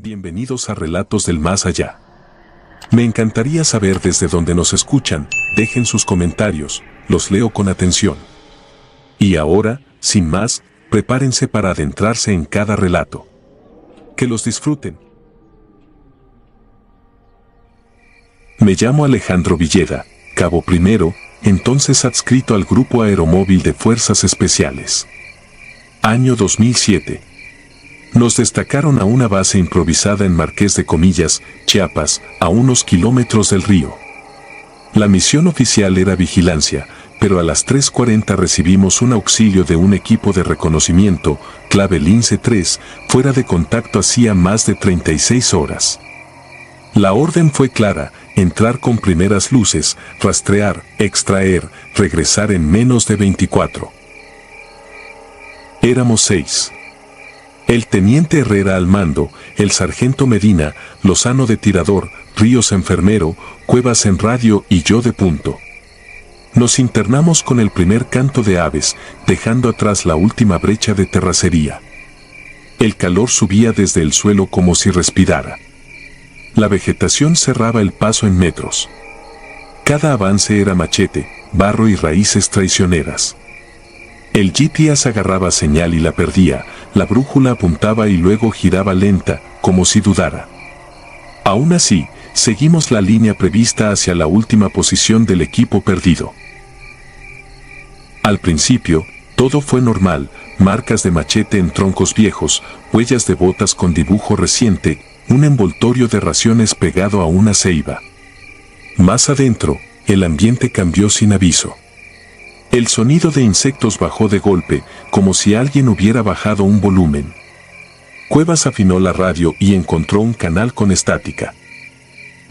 Bienvenidos a Relatos del Más Allá. Me encantaría saber desde dónde nos escuchan, dejen sus comentarios, los leo con atención. Y ahora, sin más, prepárense para adentrarse en cada relato. Que los disfruten. Me llamo Alejandro Villeda, cabo primero, entonces adscrito al Grupo Aeromóvil de Fuerzas Especiales. Año 2007. Nos destacaron a una base improvisada en Marqués de Comillas, Chiapas, a unos kilómetros del río. La misión oficial era vigilancia, pero a las 3:40 recibimos un auxilio de un equipo de reconocimiento, clave Lince 3, fuera de contacto hacía más de 36 horas. La orden fue clara: entrar con primeras luces, rastrear, extraer, regresar en menos de 24. Éramos 6. El teniente Herrera al mando, el sargento Medina, Lozano de tirador, Ríos enfermero, Cuevas en radio y yo de punto. Nos internamos con el primer canto de aves, dejando atrás la última brecha de terracería. El calor subía desde el suelo como si respirara. La vegetación cerraba el paso en metros. Cada avance era machete, barro y raíces traicioneras. El GPS agarraba señal y la perdía, la brújula apuntaba y luego giraba lenta, como si dudara. Aún así, seguimos la línea prevista hacia la última posición del equipo perdido. Al principio, todo fue normal: marcas de machete en troncos viejos, huellas de botas con dibujo reciente, un envoltorio de raciones pegado a una ceiba. Más adentro, el ambiente cambió sin aviso. El sonido de insectos bajó de golpe, como si alguien hubiera bajado un volumen. Cuevas afinó la radio y encontró un canal con estática.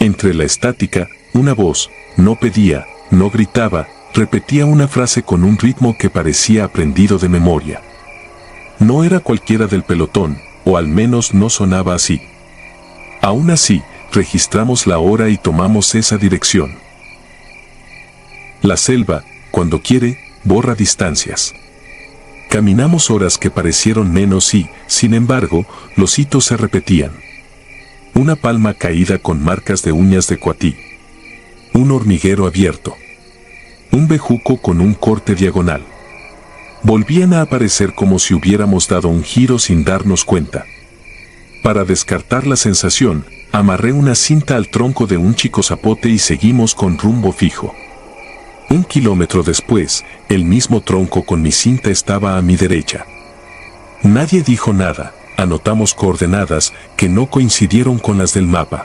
Entre la estática, una voz, no pedía, no gritaba, repetía una frase con un ritmo que parecía aprendido de memoria. No era cualquiera del pelotón, o al menos no sonaba así. Aún así, registramos la hora y tomamos esa dirección. La selva, cuando quiere, borra distancias. Caminamos horas que parecieron menos y, sin embargo, los hitos se repetían. Una palma caída con marcas de uñas de cuatí. Un hormiguero abierto. Un bejuco con un corte diagonal. Volvían a aparecer como si hubiéramos dado un giro sin darnos cuenta. Para descartar la sensación, amarré una cinta al tronco de un chico zapote y seguimos con rumbo fijo. 1 kilómetro después, el mismo tronco con mi cinta estaba a mi derecha. Nadie dijo nada, anotamos coordenadas que no coincidieron con las del mapa.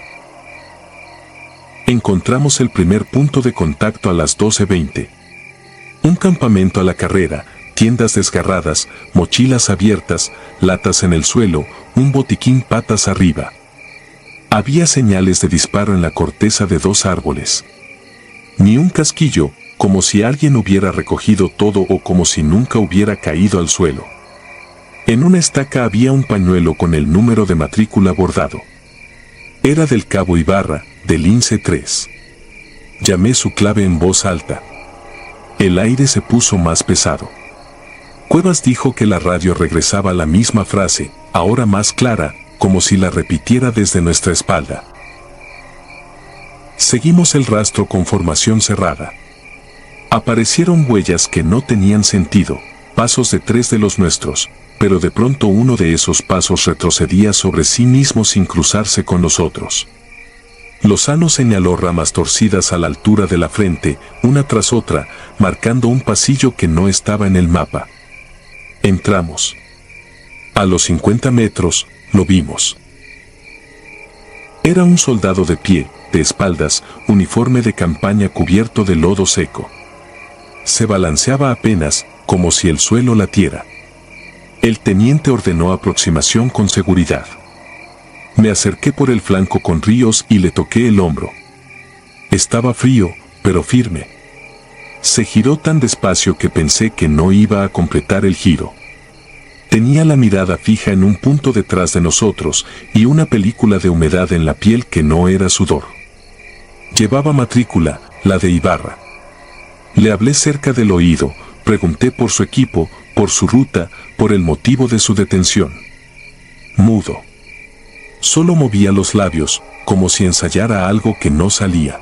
Encontramos el primer punto de contacto a las 12:20. Un campamento a la carrera, tiendas desgarradas, mochilas abiertas, latas en el suelo, un botiquín patas arriba. Había señales de disparo en la corteza de 2 árboles. Ni un casquillo, como si alguien hubiera recogido todo o como si nunca hubiera caído al suelo. En una estaca había un pañuelo con el número de matrícula bordado. Era del cabo Ibarra, del Lince 3. Llamé su clave en voz alta. El aire se puso más pesado. Cuevas dijo que la radio regresaba la misma frase, ahora más clara, como si la repitiera desde nuestra espalda. Seguimos el rastro con formación cerrada. Aparecieron huellas que no tenían sentido, pasos de 3 de los nuestros, pero de pronto uno de esos pasos retrocedía sobre sí mismo sin cruzarse con los otros. Lozano señaló ramas torcidas a la altura de la frente, una tras otra, marcando un pasillo que no estaba en el mapa. Entramos. A los 50 metros, lo vimos. Era un soldado de pie, de espaldas, uniforme de campaña cubierto de lodo seco. Se balanceaba apenas, como si el suelo latiera. El teniente ordenó aproximación con seguridad. Me acerqué por el flanco con Ríos y le toqué el hombro. Estaba frío, pero firme. Se giró tan despacio que pensé que no iba a completar el giro. Tenía la mirada fija en un punto detrás de nosotros y una película de humedad en la piel que no era sudor. Llevaba matrícula, la de Ibarra. Le hablé cerca del oído, pregunté por su equipo, por su ruta, por el motivo de su detención. Mudo. Solo movía los labios, como si ensayara algo que no salía.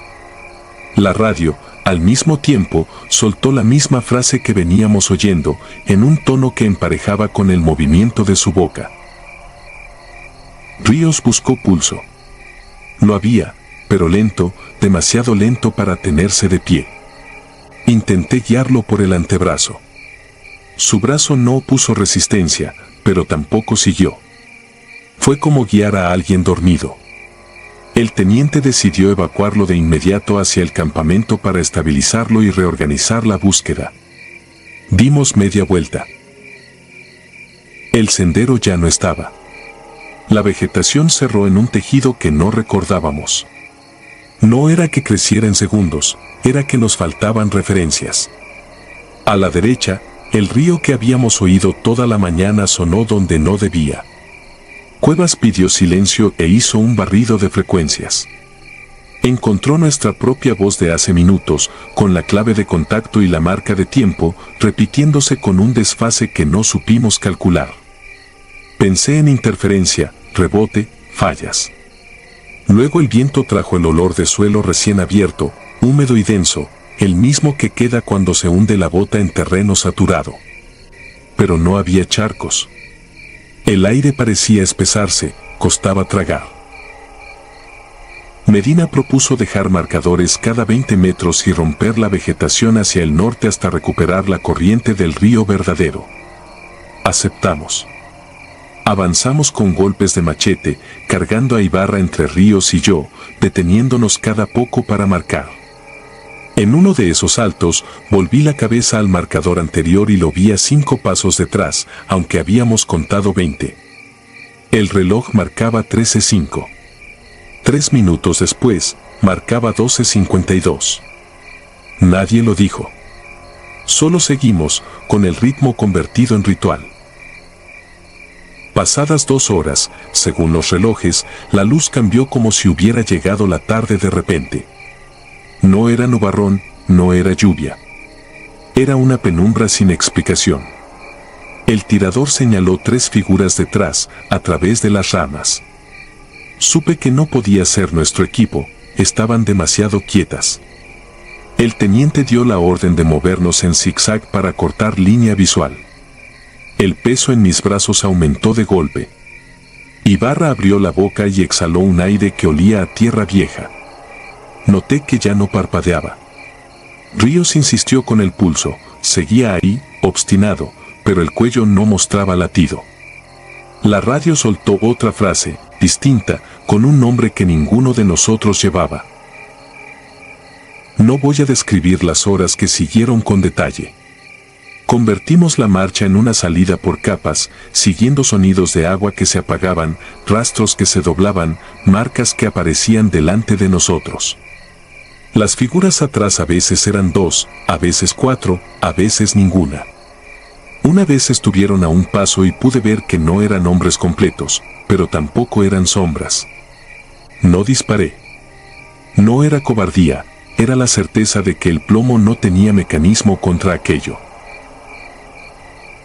La radio, al mismo tiempo, soltó la misma frase que veníamos oyendo, en un tono que emparejaba con el movimiento de su boca. Ríos buscó pulso. Lo había, pero lento, demasiado lento para tenerse de pie. Intenté guiarlo por el antebrazo. Su brazo no opuso resistencia, pero tampoco siguió. Fue como guiar a alguien dormido. El teniente decidió evacuarlo de inmediato hacia el campamento para estabilizarlo y reorganizar la búsqueda. Dimos media vuelta. El sendero ya no estaba. La vegetación cerró en un tejido que no recordábamos. No era que creciera en segundos, era que nos faltaban referencias. A la derecha, el río que habíamos oído toda la mañana sonó donde no debía. Cuevas pidió silencio e hizo un barrido de frecuencias. Encontró nuestra propia voz de hace minutos, con la clave de contacto y la marca de tiempo, repitiéndose con un desfase que no supimos calcular. Pensé en interferencia, rebote, fallas. Luego el viento trajo el olor de suelo recién abierto, húmedo y denso, el mismo que queda cuando se hunde la bota en terreno saturado. Pero no había charcos. El aire parecía espesarse, costaba tragar. Medina propuso dejar marcadores cada 20 metros y romper la vegetación hacia el norte hasta recuperar la corriente del río verdadero. Aceptamos. Avanzamos con golpes de machete, cargando a Ibarra entre Ríos y yo, deteniéndonos cada poco para marcar. En uno de esos saltos, volví la cabeza al marcador anterior y lo vi a 5 pasos detrás, aunque habíamos contado 20. El reloj marcaba 13:05. 3 minutos después, marcaba 12:52. Nadie lo dijo. Solo seguimos, con el ritmo convertido en ritual. Pasadas 2 horas, según los relojes, la luz cambió como si hubiera llegado la tarde de repente. No era nubarrón, no era lluvia. Era una penumbra sin explicación. El tirador señaló 3 figuras detrás, a través de las ramas. Supe que no podía ser nuestro equipo, estaban demasiado quietas. El teniente dio la orden de movernos en zigzag para cortar línea visual. El peso en mis brazos aumentó de golpe. Ibarra abrió la boca y exhaló un aire que olía a tierra vieja. Noté que ya no parpadeaba. Ríos insistió con el pulso, seguía ahí, obstinado, pero el cuello no mostraba latido. La radio soltó otra frase, distinta, con un nombre que ninguno de nosotros llevaba. No voy a describir las horas que siguieron con detalle. Convertimos la marcha en una salida por capas, siguiendo sonidos de agua que se apagaban, rastros que se doblaban, marcas que aparecían delante de nosotros. Las figuras atrás a veces eran 2, a veces 4, a veces ninguna. Una vez estuvieron a un paso y pude ver que no eran hombres completos, pero tampoco eran sombras. No disparé. No era cobardía, era la certeza de que el plomo no tenía mecanismo contra aquello.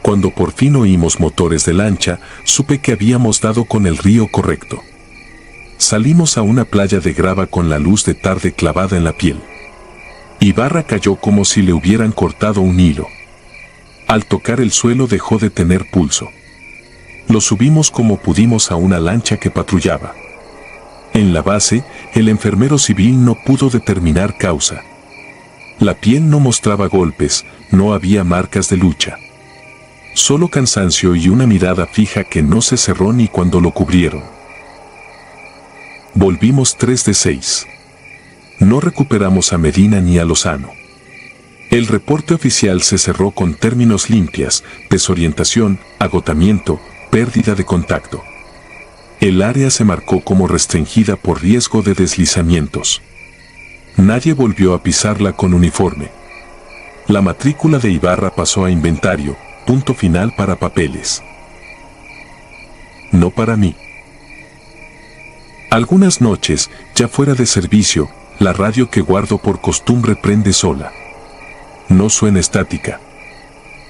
Cuando por fin oímos motores de lancha, supe que habíamos dado con el río correcto. Salimos a una playa de grava con la luz de tarde clavada en la piel. Ibarra cayó como si le hubieran cortado un hilo. Al tocar el suelo dejó de tener pulso. Lo subimos como pudimos a una lancha que patrullaba. En la base, el enfermero civil no pudo determinar causa. La piel no mostraba golpes, no había marcas de lucha. Solo cansancio y una mirada fija que no se cerró ni cuando lo cubrieron. Volvimos 3 de 6. No recuperamos a Medina ni a Lozano. El reporte oficial se cerró con términos limpias, desorientación, agotamiento, pérdida de contacto. El área se marcó como restringida por riesgo de deslizamientos. Nadie volvió a pisarla con uniforme. La matrícula de Ibarra pasó a inventario, punto final para papeles. No para mí. Algunas noches, ya fuera de servicio, la radio que guardo por costumbre prende sola. No suena estática.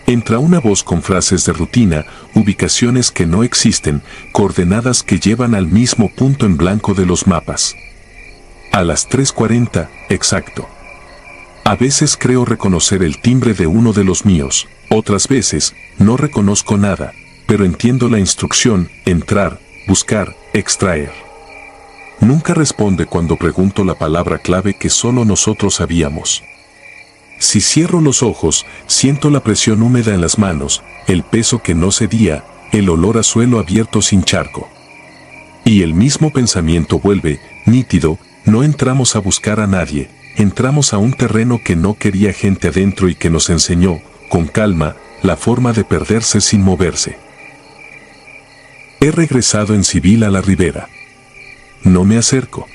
Entra una voz con frases de rutina, ubicaciones que no existen, coordenadas que llevan al mismo punto en blanco de los mapas. A las 3:40, exacto. A veces creo reconocer el timbre de uno de los míos, otras veces no reconozco nada, pero entiendo la instrucción: entrar, buscar, extraer. Nunca responde cuando pregunto la palabra clave que solo nosotros sabíamos. Si cierro los ojos, siento la presión húmeda en las manos, el peso que no cedía, el olor a suelo abierto sin charco. Y el mismo pensamiento vuelve, nítido: no entramos a buscar a nadie, entramos a un terreno que no quería gente adentro y que nos enseñó, con calma, la forma de perderse sin moverse. He regresado en civil a la ribera. No me acerco.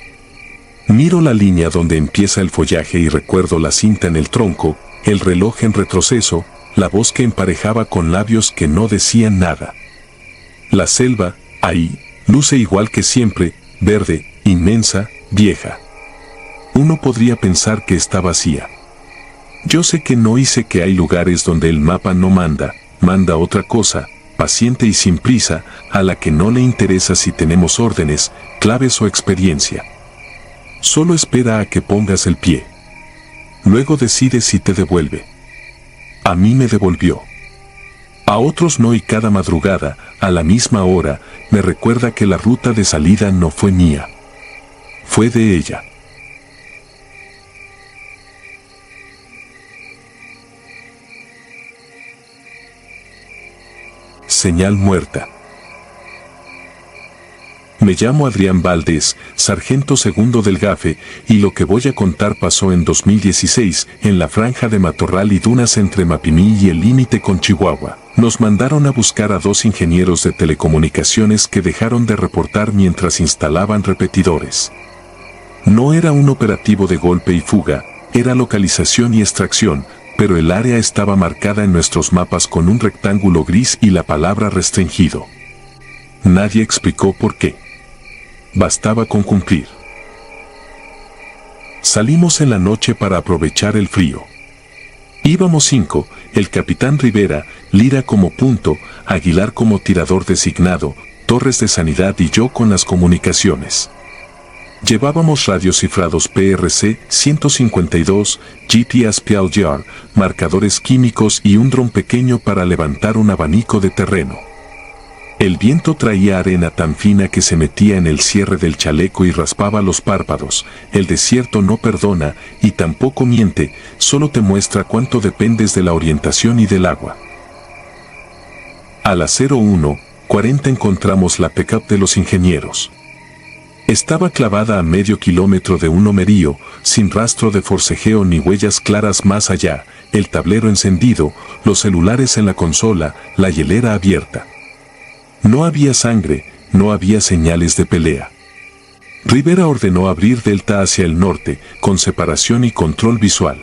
Miro la línea donde empieza el follaje y recuerdo la cinta en el tronco, el reloj en retroceso, la voz que emparejaba con labios que no decían nada. La selva, ahí, luce igual que siempre, verde, inmensa, vieja. Uno podría pensar que está vacía. Yo sé que no, y sé que hay lugares donde el mapa no manda, manda otra cosa, paciente y sin prisa, a la que no le interesa si tenemos órdenes, claves o experiencia. Solo espera a que pongas el pie. Luego decide si te devuelve. A mí me devolvió. A otros no, y cada madrugada, a la misma hora, me recuerda que la ruta de salida no fue mía. Fue de ella. Señal muerta. Me llamo Adrián Valdés, sargento segundo del GAFE, y lo que voy a contar pasó en 2016, en la franja de matorral y dunas entre Mapimí y el límite con Chihuahua. Nos mandaron a buscar a 2 ingenieros de telecomunicaciones que dejaron de reportar mientras instalaban repetidores. No era un operativo de golpe y fuga, era localización y extracción, pero el área estaba marcada en nuestros mapas con un rectángulo gris y la palabra restringido. Nadie explicó por qué. Bastaba con cumplir. Salimos en la noche para aprovechar el frío. Íbamos 5, el capitán Rivera, Lira como punto, Aguilar como tirador designado, Torres de Sanidad y yo con las comunicaciones. Llevábamos radios cifrados PRC 152, GTS PLGR, marcadores químicos y un dron pequeño para levantar un abanico de terreno. El viento traía arena tan fina que se metía en el cierre del chaleco y raspaba los párpados. El desierto no perdona y tampoco miente, solo te muestra cuánto dependes de la orientación y del agua. A las 01:40 encontramos la pickup de los ingenieros. Estaba clavada a medio kilómetro de un lomerío, sin rastro de forcejeo ni huellas claras más allá, el tablero encendido, los celulares en la consola, la hielera abierta. No había sangre, no había señales de pelea. Rivera ordenó abrir delta hacia el norte, con separación y control visual.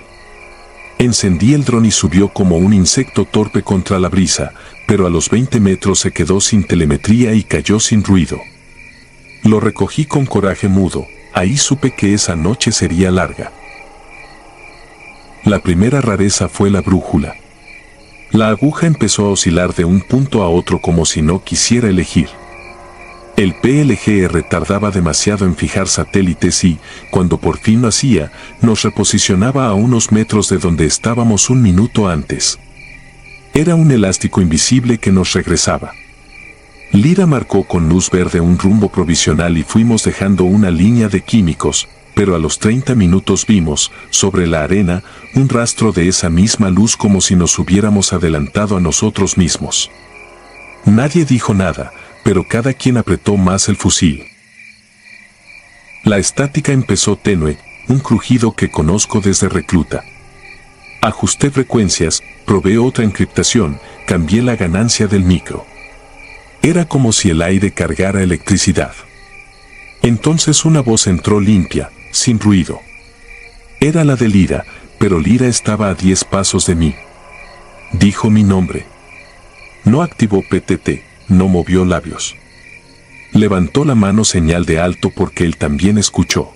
Encendí el dron y subió como un insecto torpe contra la brisa, pero a los 20 metros se quedó sin telemetría y cayó sin ruido. Lo recogí con coraje mudo, ahí supe que esa noche sería larga. La primera rareza fue la brújula. La aguja empezó a oscilar de un punto a otro como si no quisiera elegir. El PLGR tardaba demasiado en fijar satélites y, cuando por fin lo hacía, nos reposicionaba a unos metros de donde estábamos un minuto antes. Era un elástico invisible que nos regresaba. Lira marcó con luz verde un rumbo provisional y fuimos dejando una línea de químicos, pero a los 30 minutos vimos, sobre la arena, un rastro de esa misma luz como si nos hubiéramos adelantado a nosotros mismos. Nadie dijo nada, pero cada quien apretó más el fusil. La estática empezó tenue, un crujido que conozco desde recluta. Ajusté frecuencias, probé otra encriptación, cambié la ganancia del micro. Era como si el aire cargara electricidad. Entonces una voz entró limpia, sin ruido. Era la de Lira, pero Lira estaba a 10 pasos de mí. Dijo mi nombre. No activó PTT, no movió labios. Levantó la mano señal de alto porque él también escuchó.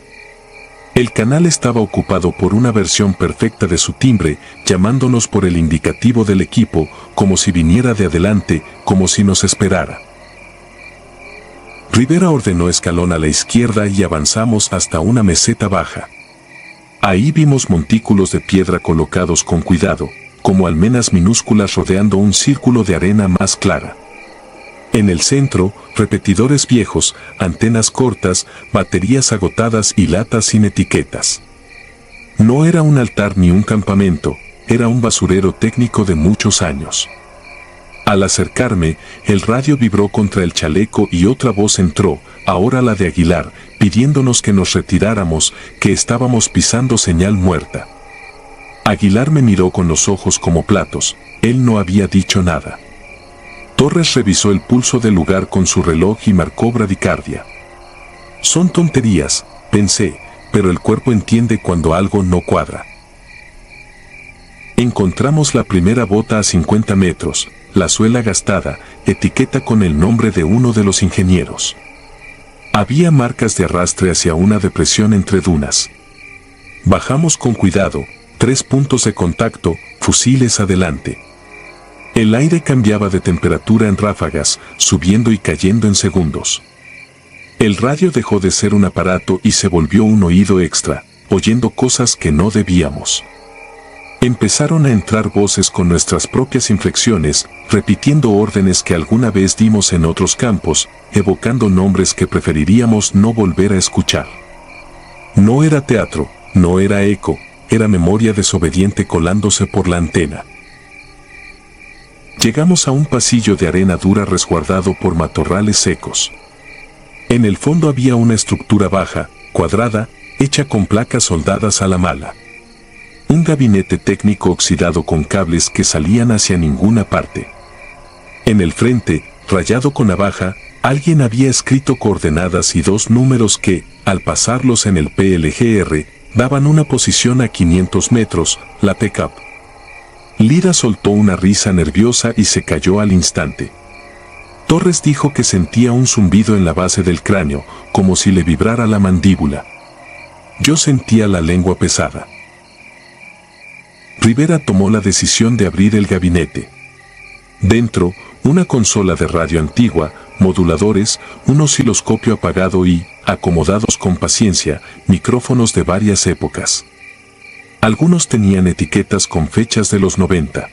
El canal estaba ocupado por una versión perfecta de su timbre, llamándonos por el indicativo del equipo, como si viniera de adelante, como si nos esperara. Rivera ordenó escalón a la izquierda y avanzamos hasta una meseta baja. Ahí vimos montículos de piedra colocados con cuidado, como almenas minúsculas rodeando un círculo de arena más clara. En el centro, repetidores viejos, antenas cortas, baterías agotadas y latas sin etiquetas. No era un altar ni un campamento, era un basurero técnico de muchos años. Al acercarme, el radio vibró contra el chaleco y otra voz entró, ahora la de Aguilar, pidiéndonos que nos retiráramos, que estábamos pisando señal muerta. Aguilar me miró con los ojos como platos, él no había dicho nada. Torres revisó el pulso del lugar con su reloj y marcó bradicardia. Son tonterías, pensé, pero el cuerpo entiende cuando algo no cuadra. Encontramos la primera bota a 50 metros, la suela gastada, etiqueta con el nombre de uno de los ingenieros. Había marcas de arrastre hacia una depresión entre dunas. Bajamos con cuidado, 3 puntos de contacto, fusiles adelante. El aire cambiaba de temperatura en ráfagas, subiendo y cayendo en segundos. El radio dejó de ser un aparato y se volvió un oído extra, oyendo cosas que no debíamos. Empezaron a entrar voces con nuestras propias inflexiones, repitiendo órdenes que alguna vez dimos en otros campos, evocando nombres que preferiríamos no volver a escuchar. No era teatro, no era eco, era memoria desobediente colándose por la antena. Llegamos a un pasillo de arena dura resguardado por matorrales secos. En el fondo había una estructura baja, cuadrada, hecha con placas soldadas a la mala. Un gabinete técnico oxidado con cables que salían hacia ninguna parte. En el frente, rayado con navaja, alguien había escrito coordenadas y 2 números que, al pasarlos en el PLGR, daban una posición a 500 metros, la pickup. Lira soltó una risa nerviosa y se cayó al instante. Torres dijo que sentía un zumbido en la base del cráneo, como si le vibrara la mandíbula. Yo sentía la lengua pesada. Rivera tomó la decisión de abrir el gabinete. Dentro, una consola de radio antigua, moduladores, un osciloscopio apagado y, acomodados con paciencia, micrófonos de varias épocas. Algunos tenían etiquetas con fechas de los 90.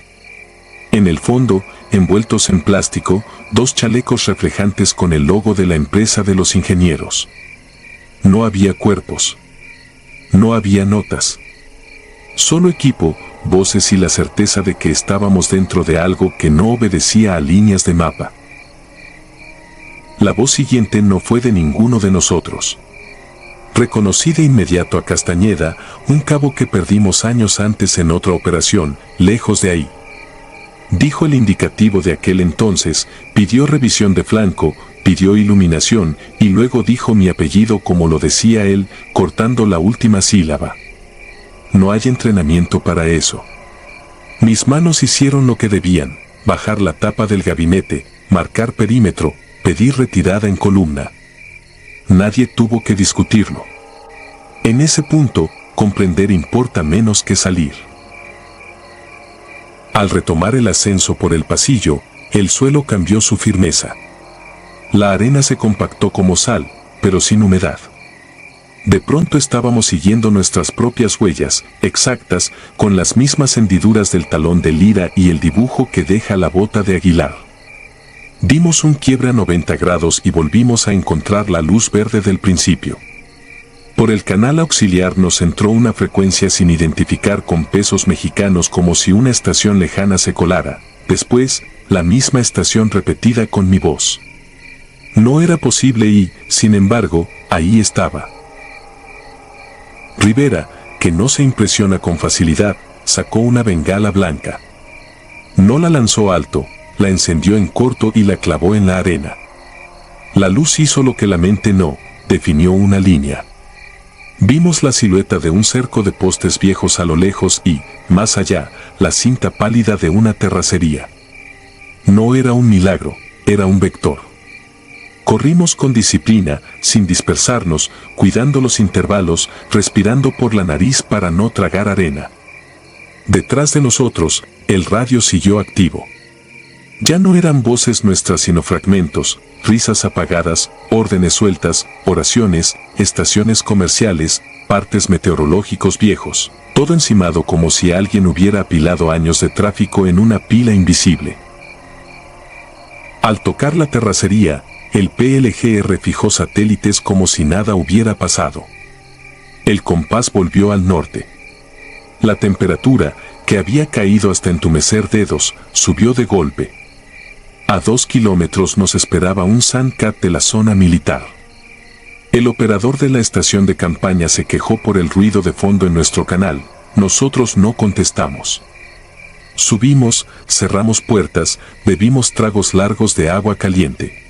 En el fondo, envueltos en plástico, 2 chalecos reflejantes con el logo de la empresa de los ingenieros. No había cuerpos. No había notas. Solo equipo, voces y la certeza de que estábamos dentro de algo que no obedecía a líneas de mapa. La voz siguiente no fue de ninguno de nosotros. Reconocí de inmediato a Castañeda, un cabo que perdimos años antes en otra operación, lejos de ahí. Dijo el indicativo de aquel entonces, pidió revisión de flanco, pidió iluminación y luego dijo mi apellido como lo decía él, cortando la última sílaba. No hay entrenamiento para eso. Mis manos hicieron lo que debían, bajar la tapa del gabinete, marcar perímetro, pedir retirada en columna. Nadie tuvo que discutirlo. En ese punto, comprender importa menos que salir. Al retomar el ascenso por el pasillo, el suelo cambió su firmeza. La arena se compactó como sal, pero sin humedad. De pronto estábamos siguiendo nuestras propias huellas, exactas, con las mismas hendiduras del talón de Lira y el dibujo que deja la bota de Aguilar. Dimos un quiebre a 90 grados y volvimos a encontrar la luz verde del principio. Por el canal auxiliar nos entró una frecuencia sin identificar con pesos mexicanos como si una estación lejana se colara, después, la misma estación repetida con mi voz. No era posible y, sin embargo, ahí estaba. Rivera, que no se impresiona con facilidad, sacó una bengala blanca. No la lanzó alto, la encendió en corto y la clavó en la arena. La luz hizo lo que la mente no, definió una línea. Vimos la silueta de un cerco de postes viejos a lo lejos y, más allá, la cinta pálida de una terracería. No era un milagro, era un vector. Corrimos con disciplina, sin dispersarnos, cuidando los intervalos, respirando por la nariz para no tragar arena. Detrás de nosotros, el radio siguió activo. Ya no eran voces nuestras sino fragmentos, risas apagadas, órdenes sueltas, oraciones, estaciones comerciales, partes meteorológicos viejos, todo encimado como si alguien hubiera apilado años de tráfico en una pila invisible. Al tocar la terracería, el PLGR fijó satélites como si nada hubiera pasado. El compás volvió al norte. La temperatura, que había caído hasta entumecer dedos, subió de golpe. A 2 kilómetros nos esperaba un Sandcat de la zona militar. El operador de la estación de campaña se quejó por el ruido de fondo en nuestro canal. Nosotros no contestamos. Subimos, cerramos puertas, bebimos tragos largos de agua caliente.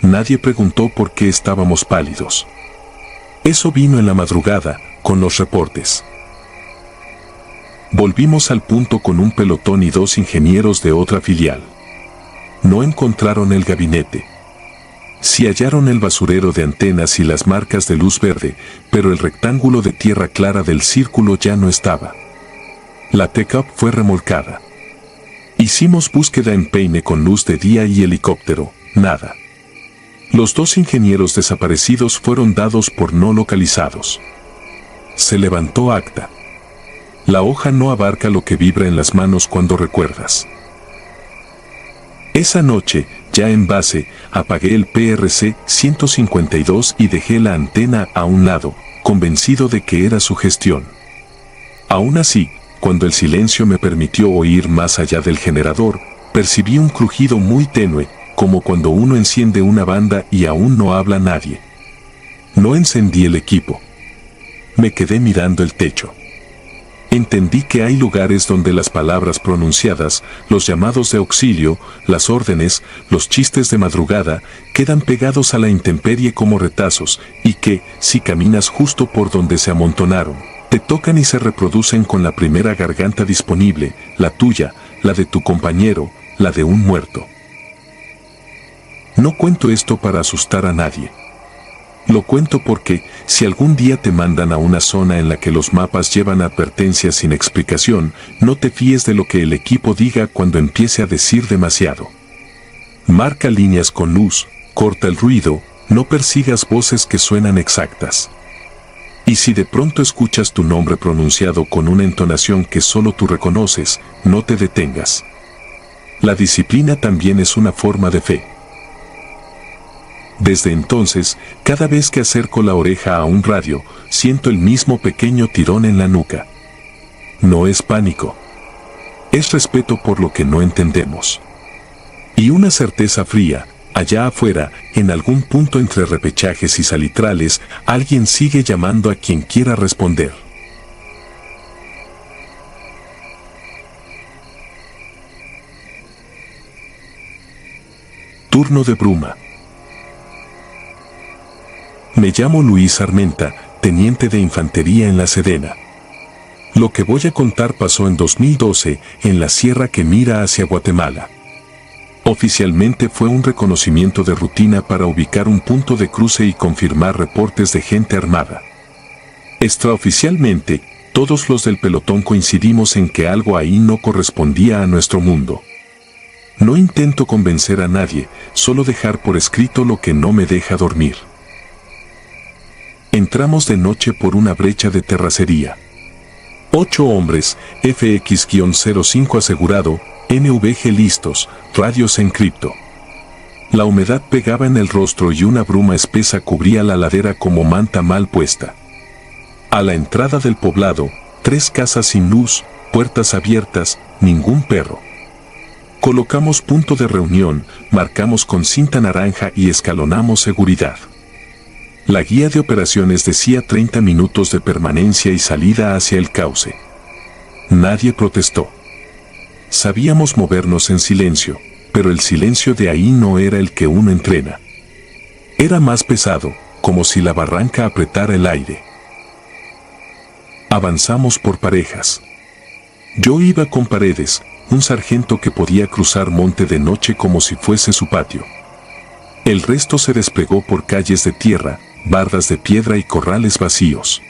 Nadie preguntó por qué estábamos pálidos. Eso vino en la madrugada, con los reportes. Volvimos al punto con un pelotón y 2 ingenieros de otra filial. No encontraron el gabinete. Sí hallaron el basurero de antenas y las marcas de luz verde, pero el rectángulo de tierra clara del círculo ya no estaba. La take-up fue remolcada. Hicimos búsqueda en Peine con luz de día y helicóptero, nada. Los 2 ingenieros desaparecidos fueron dados por no localizados. Se levantó acta. La hoja no abarca lo que vibra en las manos cuando recuerdas. Esa noche, ya en base, apagué el PRC 152 y dejé la antena a un lado, convencido de que era su gestión. Aún así, cuando el silencio me permitió oír más allá del generador, percibí un crujido muy tenue, como cuando uno enciende una banda y aún no habla nadie. No encendí el equipo. Me quedé mirando el techo. Entendí que hay lugares donde las palabras pronunciadas, los llamados de auxilio, las órdenes, los chistes de madrugada, quedan pegados a la intemperie como retazos, y que, si caminas justo por donde se amontonaron, te tocan y se reproducen con la primera garganta disponible, la tuya, la de tu compañero, la de un muerto. No cuento esto para asustar a nadie. Lo cuento porque, si algún día te mandan a una zona en la que los mapas llevan advertencias sin explicación, no te fíes de lo que el equipo diga cuando empiece a decir demasiado. Marca líneas con luz, corta el ruido, no persigas voces que suenan exactas. Y si de pronto escuchas tu nombre pronunciado con una entonación que solo tú reconoces, no te detengas. La disciplina también es una forma de fe. Desde entonces, cada vez que acerco la oreja a un radio, siento el mismo pequeño tirón en la nuca. No es pánico. Es respeto por lo que no entendemos. Y una certeza fría, allá afuera, en algún punto entre repechajes y salitrales, alguien sigue llamando a quien quiera responder. Turno de bruma. Me llamo Luis Armenta, teniente de infantería en la Sedena. Lo que voy a contar pasó en 2012, en la sierra que mira hacia Guatemala. Oficialmente fue un reconocimiento de rutina para ubicar un punto de cruce y confirmar reportes de gente armada. Extraoficialmente, todos los del pelotón coincidimos en que algo ahí no correspondía a nuestro mundo. No intento convencer a nadie, solo dejar por escrito lo que no me deja dormir. Entramos de noche por una brecha de terracería. 8 hombres, FX-05 asegurado, NVG listos, radios en cripto. La humedad pegaba en el rostro y una bruma espesa cubría la ladera como manta mal puesta. A la entrada del poblado, 3 casas sin luz, puertas abiertas, ningún perro. Colocamos punto de reunión, marcamos con cinta naranja y escalonamos seguridad. La guía de operaciones decía 30 minutos de permanencia y salida hacia el cauce. Nadie protestó. Sabíamos movernos en silencio, pero el silencio de ahí no era el que uno entrena. Era más pesado, como si la barranca apretara el aire. Avanzamos por parejas. Yo iba con Paredes, un sargento que podía cruzar monte de noche como si fuese su patio. El resto se desplegó por calles de tierra, bardas de piedra y corrales vacíos.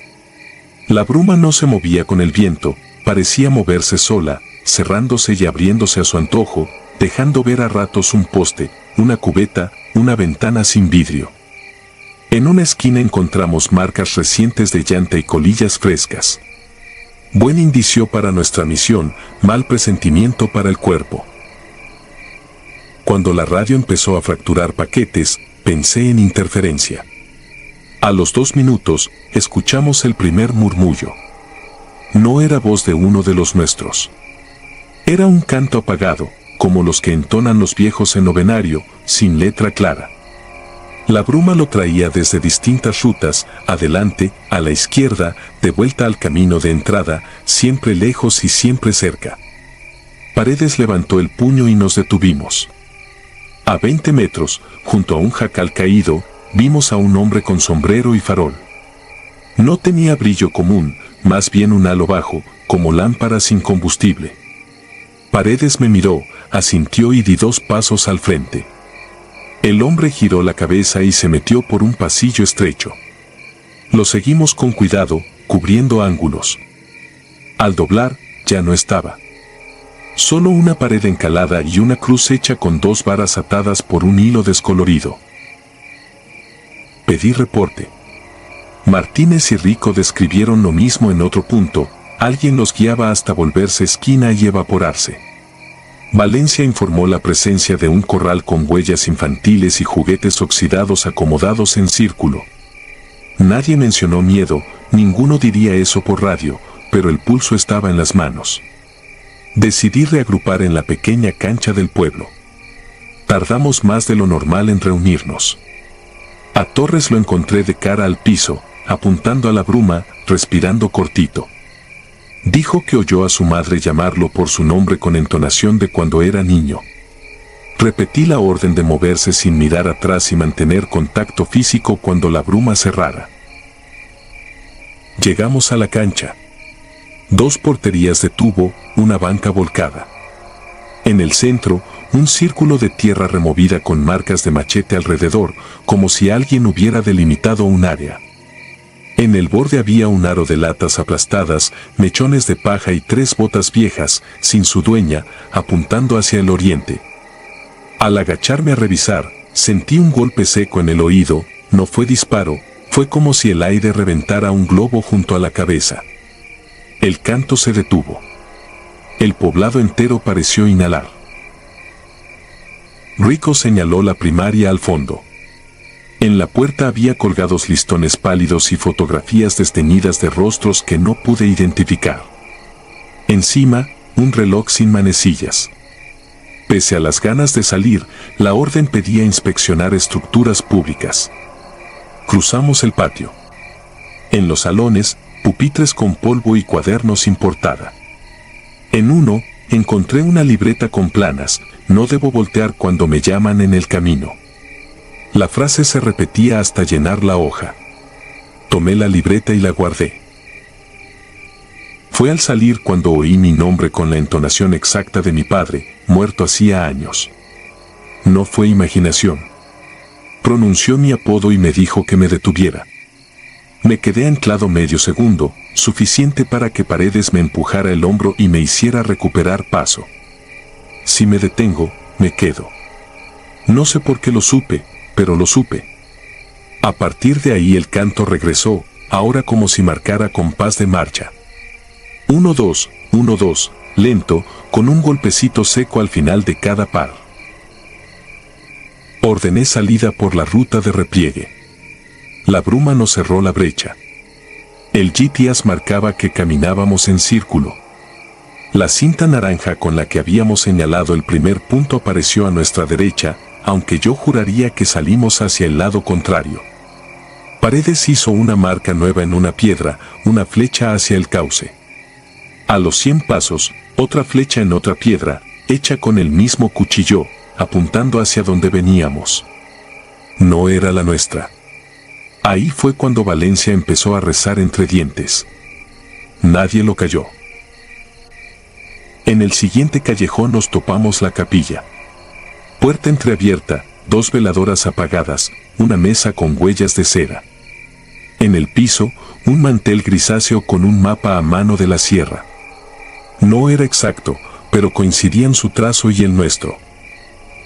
La bruma no se movía con el viento, parecía moverse sola, cerrándose y abriéndose a su antojo, dejando ver a ratos un poste, una cubeta, una ventana sin vidrio. En una esquina encontramos marcas recientes de llanta y colillas frescas. Buen indicio para nuestra misión, mal presentimiento para el cuerpo. Cuando la radio empezó a fracturar paquetes, pensé en interferencia. A los 2 minutos, escuchamos el primer murmullo. No era voz de uno de los nuestros. Era un canto apagado, como los que entonan los viejos en novenario, sin letra clara. La bruma lo traía desde distintas rutas, adelante, a la izquierda, de vuelta al camino de entrada, siempre lejos y siempre cerca. Paredes levantó el puño y nos detuvimos. A 20 metros, junto a un jacal caído, vimos a un hombre con sombrero y farol. No tenía brillo común, más bien un halo bajo, como lámpara sin combustible. Paredes me miró, asintió y di 2 pasos al frente. El hombre giró la cabeza y se metió por un pasillo estrecho. Lo seguimos con cuidado, cubriendo ángulos. Al doblar, ya no estaba. Solo una pared encalada y una cruz hecha con 2 varas atadas por un hilo descolorido. Pedí reporte. Martínez y Rico describieron lo mismo en otro punto, alguien los guiaba hasta volverse esquina y evaporarse. Valencia informó la presencia de un corral con huellas infantiles y juguetes oxidados acomodados en círculo. Nadie mencionó miedo, ninguno diría eso por radio, pero el pulso estaba en las manos. Decidí reagrupar en la pequeña cancha del pueblo. Tardamos más de lo normal en reunirnos. A Torres lo encontré de cara al piso, apuntando a la bruma, respirando cortito. Dijo que oyó a su madre llamarlo por su nombre con entonación de cuando era niño. Repetí la orden de moverse sin mirar atrás y mantener contacto físico cuando la bruma cerrara. Llegamos a la cancha. 2 porterías de tubo, una banca volcada. En el centro, un círculo de tierra removida con marcas de machete alrededor, como si alguien hubiera delimitado un área. En el borde había un aro de latas aplastadas, mechones de paja y 3 botas viejas, sin su dueña, apuntando hacia el oriente. Al agacharme a revisar, sentí un golpe seco en el oído, no fue disparo, fue como si el aire reventara un globo junto a la cabeza. El canto se detuvo. El poblado entero pareció inhalar. Rico señaló la primaria al fondo. En la puerta había colgados listones pálidos y fotografías desteñidas de rostros que no pude identificar. Encima, un reloj sin manecillas. Pese a las ganas de salir, la orden pedía inspeccionar estructuras públicas. Cruzamos el patio. En los salones, pupitres con polvo y cuadernos sin portada. En uno, encontré una libreta con planas, no debo voltear cuando me llaman en el camino. La frase se repetía hasta llenar la hoja. Tomé la libreta y la guardé. Fue al salir cuando oí mi nombre con la entonación exacta de mi padre, muerto hacía años. No fue imaginación. Pronunció mi apodo y me dijo que me detuviera. Me quedé anclado medio segundo, suficiente para que Paredes me empujara el hombro y me hiciera recuperar paso. Si me detengo, me quedo. No sé por qué lo supe, pero lo supe. A partir de ahí el canto regresó, ahora como si marcara compás de marcha. 1, 2, 1, 2, lento, con un golpecito seco al final de cada par. Ordené salida por la ruta de repliegue. La bruma nos cerró la brecha. El GPS marcaba que caminábamos en círculo. La cinta naranja con la que habíamos señalado el primer punto apareció a nuestra derecha, aunque yo juraría que salimos hacia el lado contrario. Paredes hizo una marca nueva en una piedra, una flecha hacia el cauce. A los 100 pasos, otra flecha en otra piedra, hecha con el mismo cuchillo, apuntando hacia donde veníamos. No era la nuestra. Ahí fue cuando Valencia empezó a rezar entre dientes. Nadie lo cayó. En el siguiente callejón nos topamos la capilla. Puerta entreabierta, 2 veladoras apagadas, una mesa con huellas de cera. En el piso, un mantel grisáceo con un mapa a mano de la sierra. No era exacto, pero coincidían su trazo y el nuestro.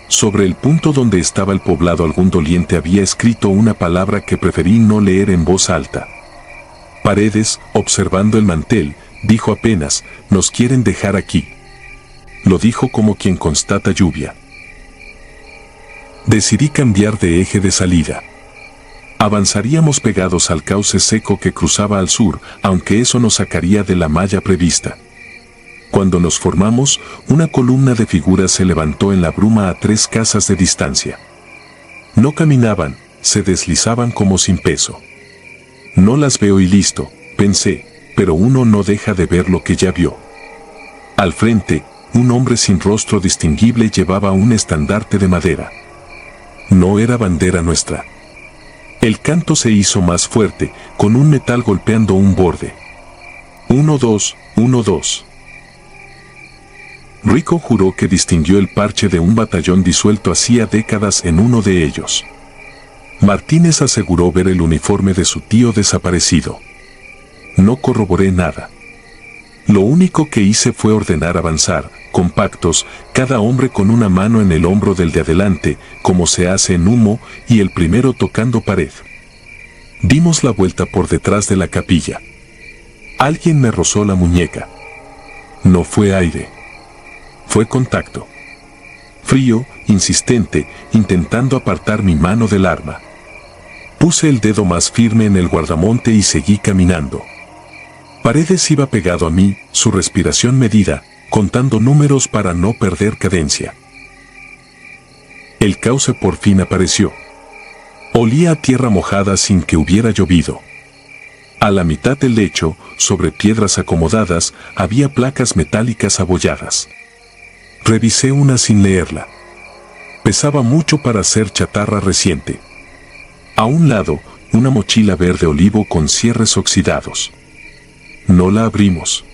Sobre el punto donde estaba el poblado algún doliente había escrito una palabra que preferí no leer en voz alta. Paredes, observando el mantel, dijo apenas, «Nos quieren dejar aquí». Lo dijo como quien constata lluvia. Decidí cambiar de eje de salida. Avanzaríamos pegados al cauce seco que cruzaba al sur, aunque eso nos sacaría de la malla prevista. Cuando nos formamos, una columna de figuras se levantó en la bruma a 3 casas de distancia. No caminaban, se deslizaban como sin peso. No las veo y listo, pensé, pero uno no deja de ver lo que ya vio. Al frente, un hombre sin rostro distinguible llevaba un estandarte de madera. No era bandera nuestra. El canto se hizo más fuerte, con un metal golpeando un borde. 1, 2, 1, 2. Rico juró que distinguió el parche de un batallón disuelto hacía décadas en uno de ellos. Martínez aseguró ver el uniforme de su tío desaparecido. No corroboré nada. Lo único que hice fue ordenar avanzar, compactos, cada hombre con una mano en el hombro del de adelante, como se hace en humo, y el primero tocando pared. Dimos la vuelta por detrás de la capilla. Alguien me rozó la muñeca. No fue aire. Fue contacto. Frío, insistente, intentando apartar mi mano del arma. Puse el dedo más firme en el guardamonte y seguí caminando. Paredes iba pegado a mí, su respiración medida, contando números para no perder cadencia. El cauce por fin apareció. Olía a tierra mojada sin que hubiera llovido. A la mitad del lecho, sobre piedras acomodadas, había placas metálicas abolladas. Revisé una sin leerla. Pesaba mucho para ser chatarra reciente. A un lado, una mochila verde olivo con cierres oxidados. No la abrimos.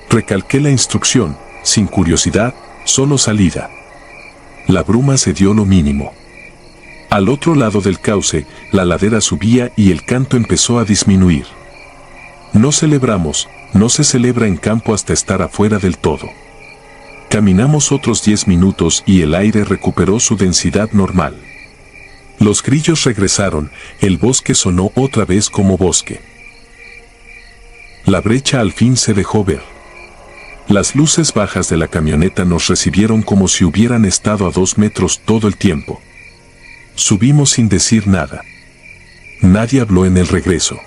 Recalqué la instrucción, sin curiosidad, solo salida. La bruma se dio lo mínimo. Al otro lado del cauce, la ladera subía y el canto empezó a disminuir. No celebramos, no se celebra en campo hasta estar afuera del todo. Caminamos otros 10 minutos y el aire recuperó su densidad normal. Los grillos regresaron, el bosque sonó otra vez como bosque. La brecha al fin se dejó ver. Las luces bajas de la camioneta nos recibieron como si hubieran estado a 2 metros todo el tiempo. Subimos sin decir nada. Nadie habló en el regreso.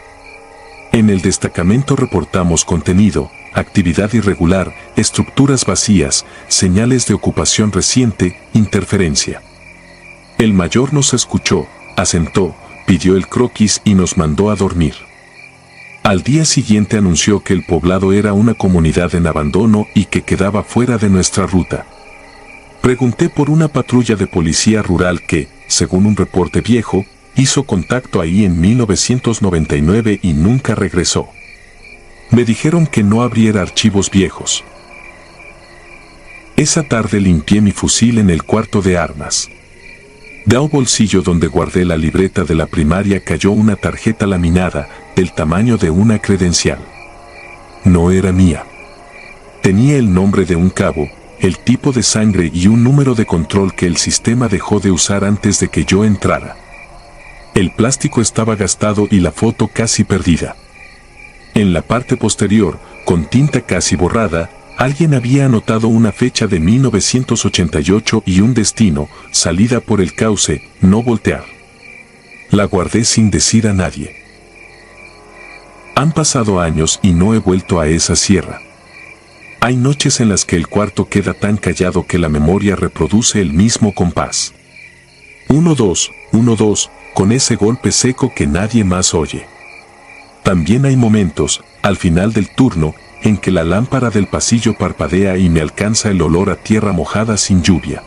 En el destacamento reportamos contenido, actividad irregular, estructuras vacías, señales de ocupación reciente, interferencia. El mayor nos escuchó, asentó, pidió el croquis y nos mandó a dormir. Al día siguiente anunció que el poblado era una comunidad en abandono y que quedaba fuera de nuestra ruta. Pregunté por una patrulla de policía rural que, según un reporte viejo, hizo contacto ahí en 1999 y nunca regresó. Me dijeron que no abriera archivos viejos. Esa tarde limpié mi fusil en el cuarto de armas. De un bolsillo donde guardé la libreta de la primaria cayó una tarjeta laminada, del tamaño de una credencial. No era mía. Tenía el nombre de un cabo, el tipo de sangre y un número de control que el sistema dejó de usar antes de que yo entrara. El plástico estaba gastado y la foto casi perdida. En la parte posterior, con tinta casi borrada, alguien había anotado una fecha de 1988 y un destino, salida por el cauce, no voltear. La guardé sin decir a nadie. Han pasado años y no he vuelto a esa sierra. Hay noches en las que el cuarto queda tan callado que la memoria reproduce el mismo compás. 1, 2, 1, 2, con ese golpe seco que nadie más oye. También hay momentos, al final del turno, en que la lámpara del pasillo parpadea y me alcanza el olor a tierra mojada sin lluvia.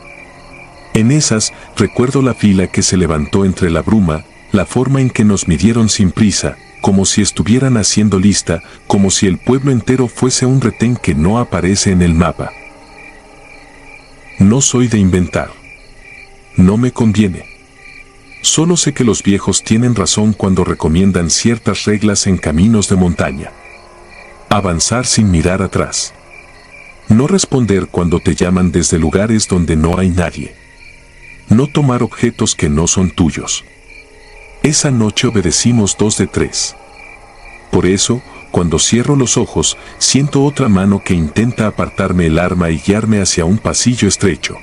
En esas, recuerdo la fila que se levantó entre la bruma, la forma en que nos midieron sin prisa, como si estuvieran haciendo lista, como si el pueblo entero fuese un retén que no aparece en el mapa. No soy de inventar. no me conviene. Solo sé que los viejos tienen razón cuando recomiendan ciertas reglas en caminos de montaña. Avanzar sin mirar atrás. No responder cuando te llaman desde lugares donde no hay nadie. No tomar objetos que no son tuyos. Esa noche obedecimos 2 de 3. Por eso, cuando cierro los ojos, siento otra mano que intenta apartarme el arma y guiarme hacia un pasillo estrecho.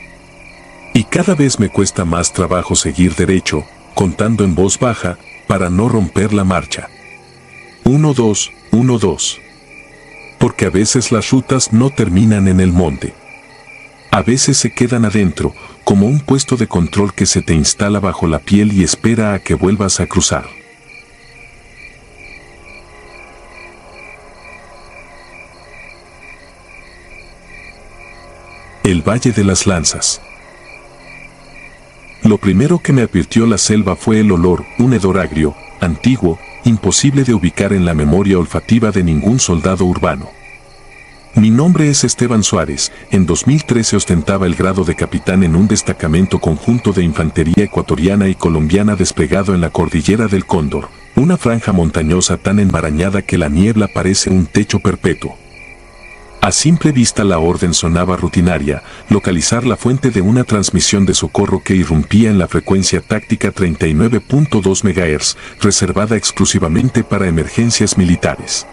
Y cada vez me cuesta más trabajo seguir derecho, contando en voz baja, para no romper la marcha. 1, 2, 1, 2. Porque a veces las rutas no terminan en el monte. A veces se quedan adentro, como un puesto de control que se te instala bajo la piel y espera a que vuelvas a cruzar. El Valle de las Lanzas. Lo primero que me advirtió la selva fue el olor, un hedor agrio, antiguo, imposible de ubicar en la memoria olfativa de ningún soldado urbano. Mi nombre es Esteban Suárez. En 2013 ostentaba el grado de capitán en un destacamento conjunto de infantería ecuatoriana y colombiana desplegado en la cordillera del Cóndor, una franja montañosa tan enmarañada que la niebla parece un techo perpetuo. A simple vista la orden sonaba rutinaria: localizar la fuente de una transmisión de socorro que irrumpía en la frecuencia táctica 39.2 MHz, reservada exclusivamente para emergencias militares.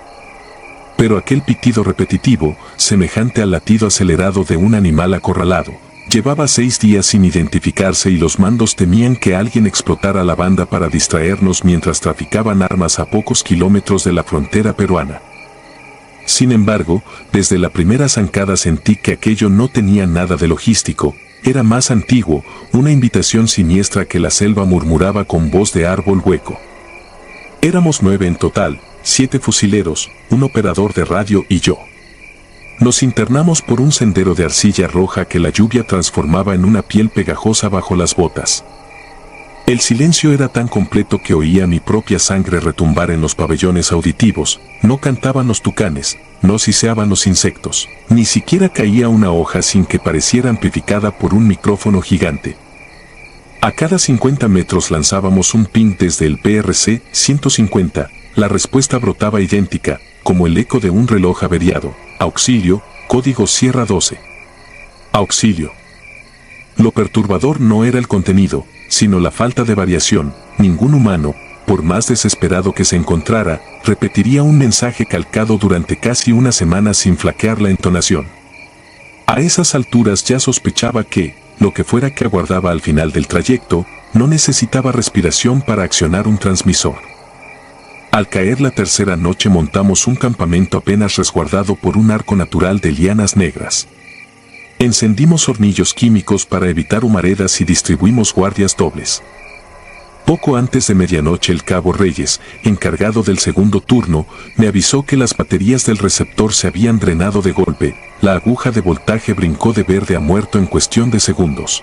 Pero aquel pitido repetitivo, semejante al latido acelerado de un animal acorralado, llevaba 6 días sin identificarse y los mandos temían que alguien explotara la banda para distraernos mientras traficaban armas a pocos kilómetros de la frontera peruana. Sin embargo, desde la primera zancada sentí que aquello no tenía nada de logístico, era más antiguo, una invitación siniestra que la selva murmuraba con voz de árbol hueco. Éramos 9 en total, 7 fusileros, un operador de radio y yo. Nos internamos por un sendero de arcilla roja que la lluvia transformaba en una piel pegajosa bajo las botas. El silencio era tan completo que oía mi propia sangre retumbar en los pabellones auditivos. No cantaban los tucanes, no siseaban los insectos, ni siquiera caía una hoja sin que pareciera amplificada por un micrófono gigante. A cada 50 metros lanzábamos un ping desde el PRC 150, la respuesta brotaba idéntica, como el eco de un reloj averiado: auxilio, código Sierra 12. Auxilio. Lo perturbador no era el contenido, sino la falta de variación. Ningún humano, por más desesperado que se encontrara, repetiría un mensaje calcado durante casi una semana sin flaquear la entonación. A esas alturas ya sospechaba que, lo que fuera que aguardaba al final del trayecto, no necesitaba respiración para accionar un transmisor. Al caer la tercera noche montamos un campamento apenas resguardado por un arco natural de lianas negras. Encendimos hornillos químicos para evitar humaredas y distribuimos guardias dobles. Poco antes de medianoche el cabo Reyes, encargado del segundo turno, me avisó que las baterías del receptor se habían drenado de golpe. La aguja de voltaje brincó de verde a muerto en cuestión de segundos.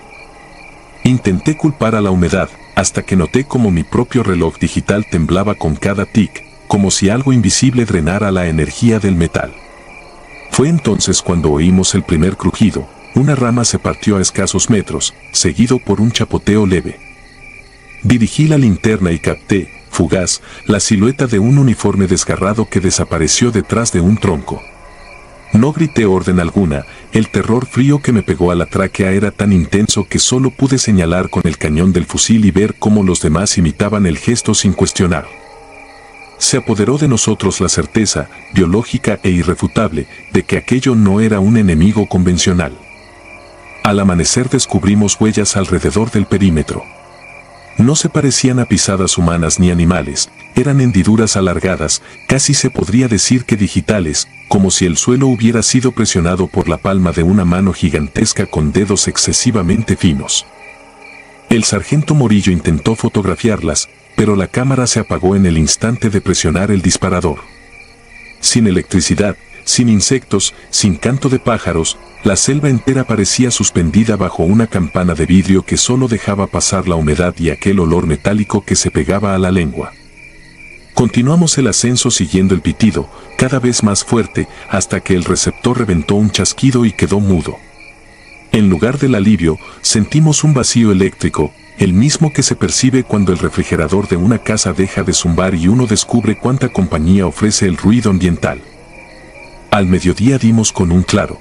Intenté culpar a la humedad, hasta que noté como mi propio reloj digital temblaba con cada tic, como si algo invisible drenara la energía del metal. Fue entonces cuando oímos el primer crujido. Una rama se partió a escasos metros, seguido por un chapoteo leve. Dirigí la linterna y capté, fugaz, la silueta de un uniforme desgarrado que desapareció detrás de un tronco. No grité orden alguna. El terror frío que me pegó a la tráquea era tan intenso que solo pude señalar con el cañón del fusil y ver cómo los demás imitaban el gesto sin cuestionar. Se apoderó de nosotros la certeza, biológica e irrefutable, de que aquello no era un enemigo convencional. Al amanecer descubrimos huellas alrededor del perímetro. No se parecían a pisadas humanas ni animales, eran hendiduras alargadas, casi se podría decir que digitales, como si el suelo hubiera sido presionado por la palma de una mano gigantesca con dedos excesivamente finos. El sargento Morillo intentó fotografiarlas, pero la cámara se apagó en el instante de presionar el disparador. Sin electricidad, sin insectos, sin canto de pájaros, la selva entera parecía suspendida bajo una campana de vidrio que solo dejaba pasar la humedad y aquel olor metálico que se pegaba a la lengua. Continuamos el ascenso siguiendo el pitido, cada vez más fuerte, hasta que el receptor reventó un chasquido y quedó mudo. En lugar del alivio, sentimos un vacío eléctrico, el mismo que se percibe cuando el refrigerador de una casa deja de zumbar y uno descubre cuánta compañía ofrece el ruido ambiental. Al mediodía dimos con un claro.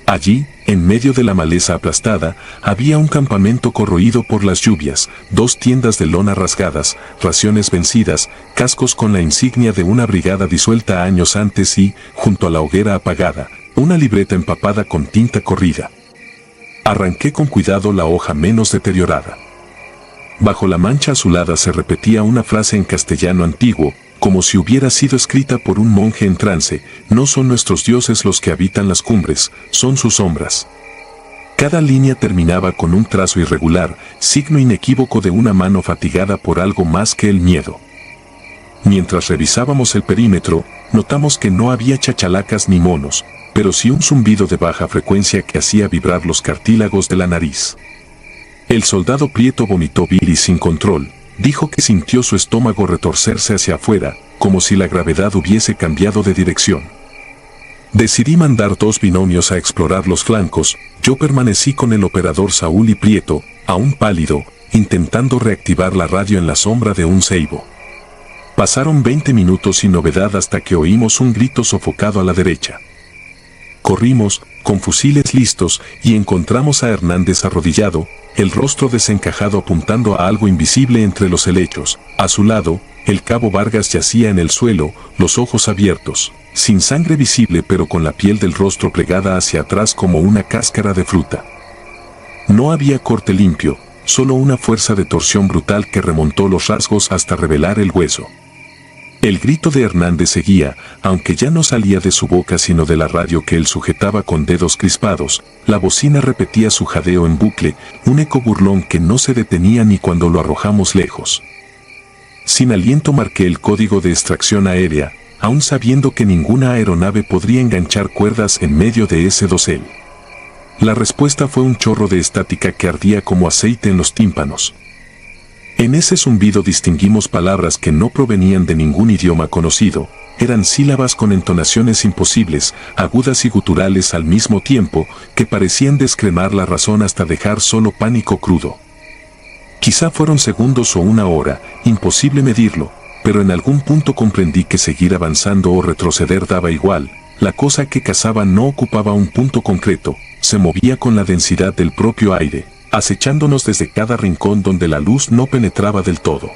Allí, en medio de la maleza aplastada, había un campamento corroído por las lluvias, 2 tiendas de lona rasgadas, raciones vencidas, cascos con la insignia de una brigada disuelta años antes y, junto a la hoguera apagada, una libreta empapada con tinta corrida. Arranqué con cuidado la hoja menos deteriorada. Bajo la mancha azulada se repetía una frase en castellano antiguo, como si hubiera sido escrita por un monje en trance: no son nuestros dioses los que habitan las cumbres, son sus sombras. Cada línea terminaba con un trazo irregular, signo inequívoco de una mano fatigada por algo más que el miedo. Mientras revisábamos el perímetro, notamos que no había chachalacas ni monos, pero sí un zumbido de baja frecuencia que hacía vibrar los cartílagos de la nariz. El soldado Prieto vomitó bilis sin control. Dijo que sintió su estómago retorcerse hacia afuera, como si la gravedad hubiese cambiado de dirección. Decidí mandar 2 binomios a explorar los flancos. Yo permanecí con el operador Saúl y Prieto, aún pálido, intentando reactivar la radio en la sombra de un ceibo. Pasaron 20 minutos sin novedad hasta que oímos un grito sofocado a la derecha. Corrimos, con fusiles listos, y encontramos a Hernández arrodillado, el rostro desencajado apuntando a algo invisible entre los helechos. A su lado, el cabo Vargas yacía en el suelo, los ojos abiertos, sin sangre visible pero con la piel del rostro plegada hacia atrás como una cáscara de fruta. No había corte limpio, solo una fuerza de torsión brutal que remontó los rasgos hasta revelar el hueso. El grito de Hernández seguía, aunque ya no salía de su boca sino de la radio que él sujetaba con dedos crispados. La bocina repetía su jadeo en bucle, un eco burlón que no se detenía ni cuando lo arrojamos lejos. Sin aliento marqué el código de extracción aérea, aún sabiendo que ninguna aeronave podría enganchar cuerdas en medio de ese dosel. La respuesta fue un chorro de estática que ardía como aceite en los tímpanos. En ese zumbido distinguimos palabras que no provenían de ningún idioma conocido, eran sílabas con entonaciones imposibles, agudas y guturales al mismo tiempo, que parecían descremar la razón hasta dejar solo pánico crudo. Quizá fueron segundos o una hora, imposible medirlo, pero en algún punto comprendí que seguir avanzando o retroceder daba igual. La cosa que cazaba no ocupaba un punto concreto, se movía con la densidad del propio aire, acechándonos desde cada rincón donde la luz no penetraba del todo.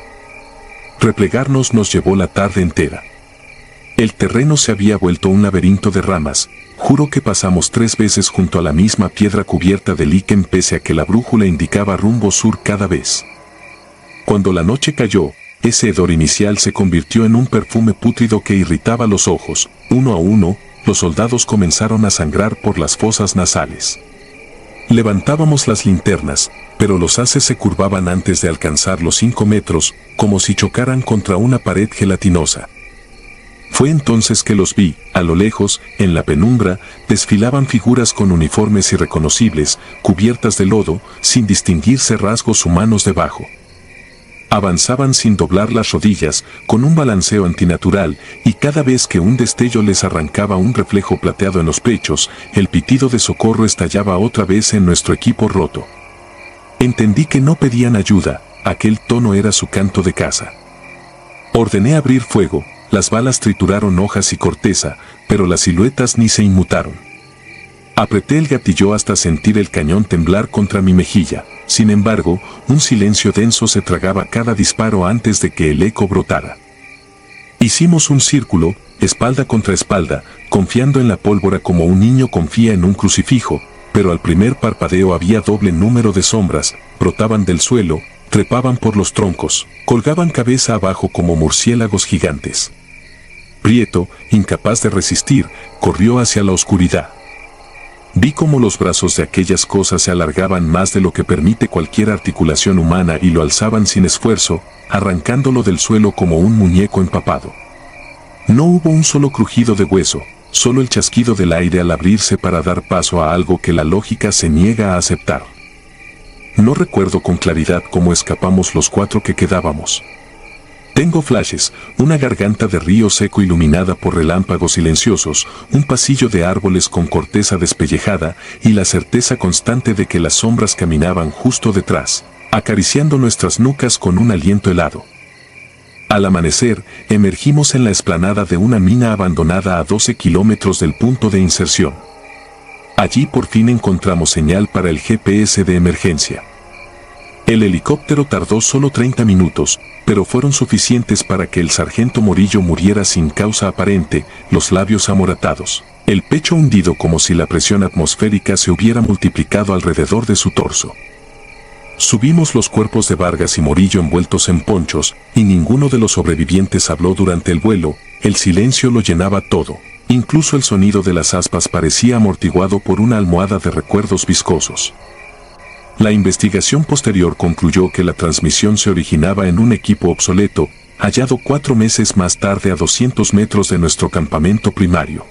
Replegarnos nos llevó la tarde entera. El terreno se había vuelto un laberinto de ramas. Juro que pasamos 3 veces junto a la misma piedra cubierta de líquen pese a que la brújula indicaba rumbo sur cada vez. Cuando la noche cayó, ese hedor inicial se convirtió en un perfume pútrido que irritaba los ojos. Uno a uno, los soldados comenzaron a sangrar por las fosas nasales. Levantábamos las linternas, pero los haces se curvaban antes de alcanzar los 5 metros, como si chocaran contra una pared gelatinosa. Fue entonces que los vi. A lo lejos, en la penumbra, desfilaban figuras con uniformes irreconocibles, cubiertas de lodo, sin distinguirse rasgos humanos debajo. Avanzaban sin doblar las rodillas, con un balanceo antinatural, y cada vez que un destello les arrancaba un reflejo plateado en los pechos, el pitido de socorro estallaba otra vez en nuestro equipo roto. Entendí que no pedían ayuda, aquel tono era su canto de caza. Ordené abrir fuego, las balas trituraron hojas y corteza, pero las siluetas ni se inmutaron. Apreté el gatillo hasta sentir el cañón temblar contra mi mejilla. Sin embargo, un silencio denso se tragaba cada disparo antes de que el eco brotara. Hicimos un círculo, espalda contra espalda, confiando en la pólvora como un niño confía en un crucifijo, pero al primer parpadeo había doble número de sombras, brotaban del suelo, trepaban por los troncos, colgaban cabeza abajo como murciélagos gigantes. Prieto, incapaz de resistir, corrió hacia la oscuridad. Vi cómo los brazos de aquellas cosas se alargaban más de lo que permite cualquier articulación humana y lo alzaban sin esfuerzo, arrancándolo del suelo como un muñeco empapado. No hubo un solo crujido de hueso, solo el chasquido del aire al abrirse para dar paso a algo que la lógica se niega a aceptar. No recuerdo con claridad cómo escapamos los 4 que quedábamos. Tengo flashes, una garganta de río seco iluminada por relámpagos silenciosos, un pasillo de árboles con corteza despellejada y la certeza constante de que las sombras caminaban justo detrás, acariciando nuestras nucas con un aliento helado. Al amanecer, emergimos en la explanada de una mina abandonada a 12 kilómetros del punto de inserción. Allí por fin encontramos señal para el GPS de emergencia. El helicóptero tardó solo 30 minutos, pero fueron suficientes para que el sargento Morillo muriera sin causa aparente, los labios amoratados, el pecho hundido como si la presión atmosférica se hubiera multiplicado alrededor de su torso. Subimos los cuerpos de Vargas y Morillo envueltos en ponchos, y ninguno de los sobrevivientes habló durante el vuelo, el silencio lo llenaba todo, incluso el sonido de las aspas parecía amortiguado por una almohada de recuerdos viscosos. La investigación posterior concluyó que la transmisión se originaba en un equipo obsoleto, hallado 4 meses más tarde a 200 metros de nuestro campamento primario.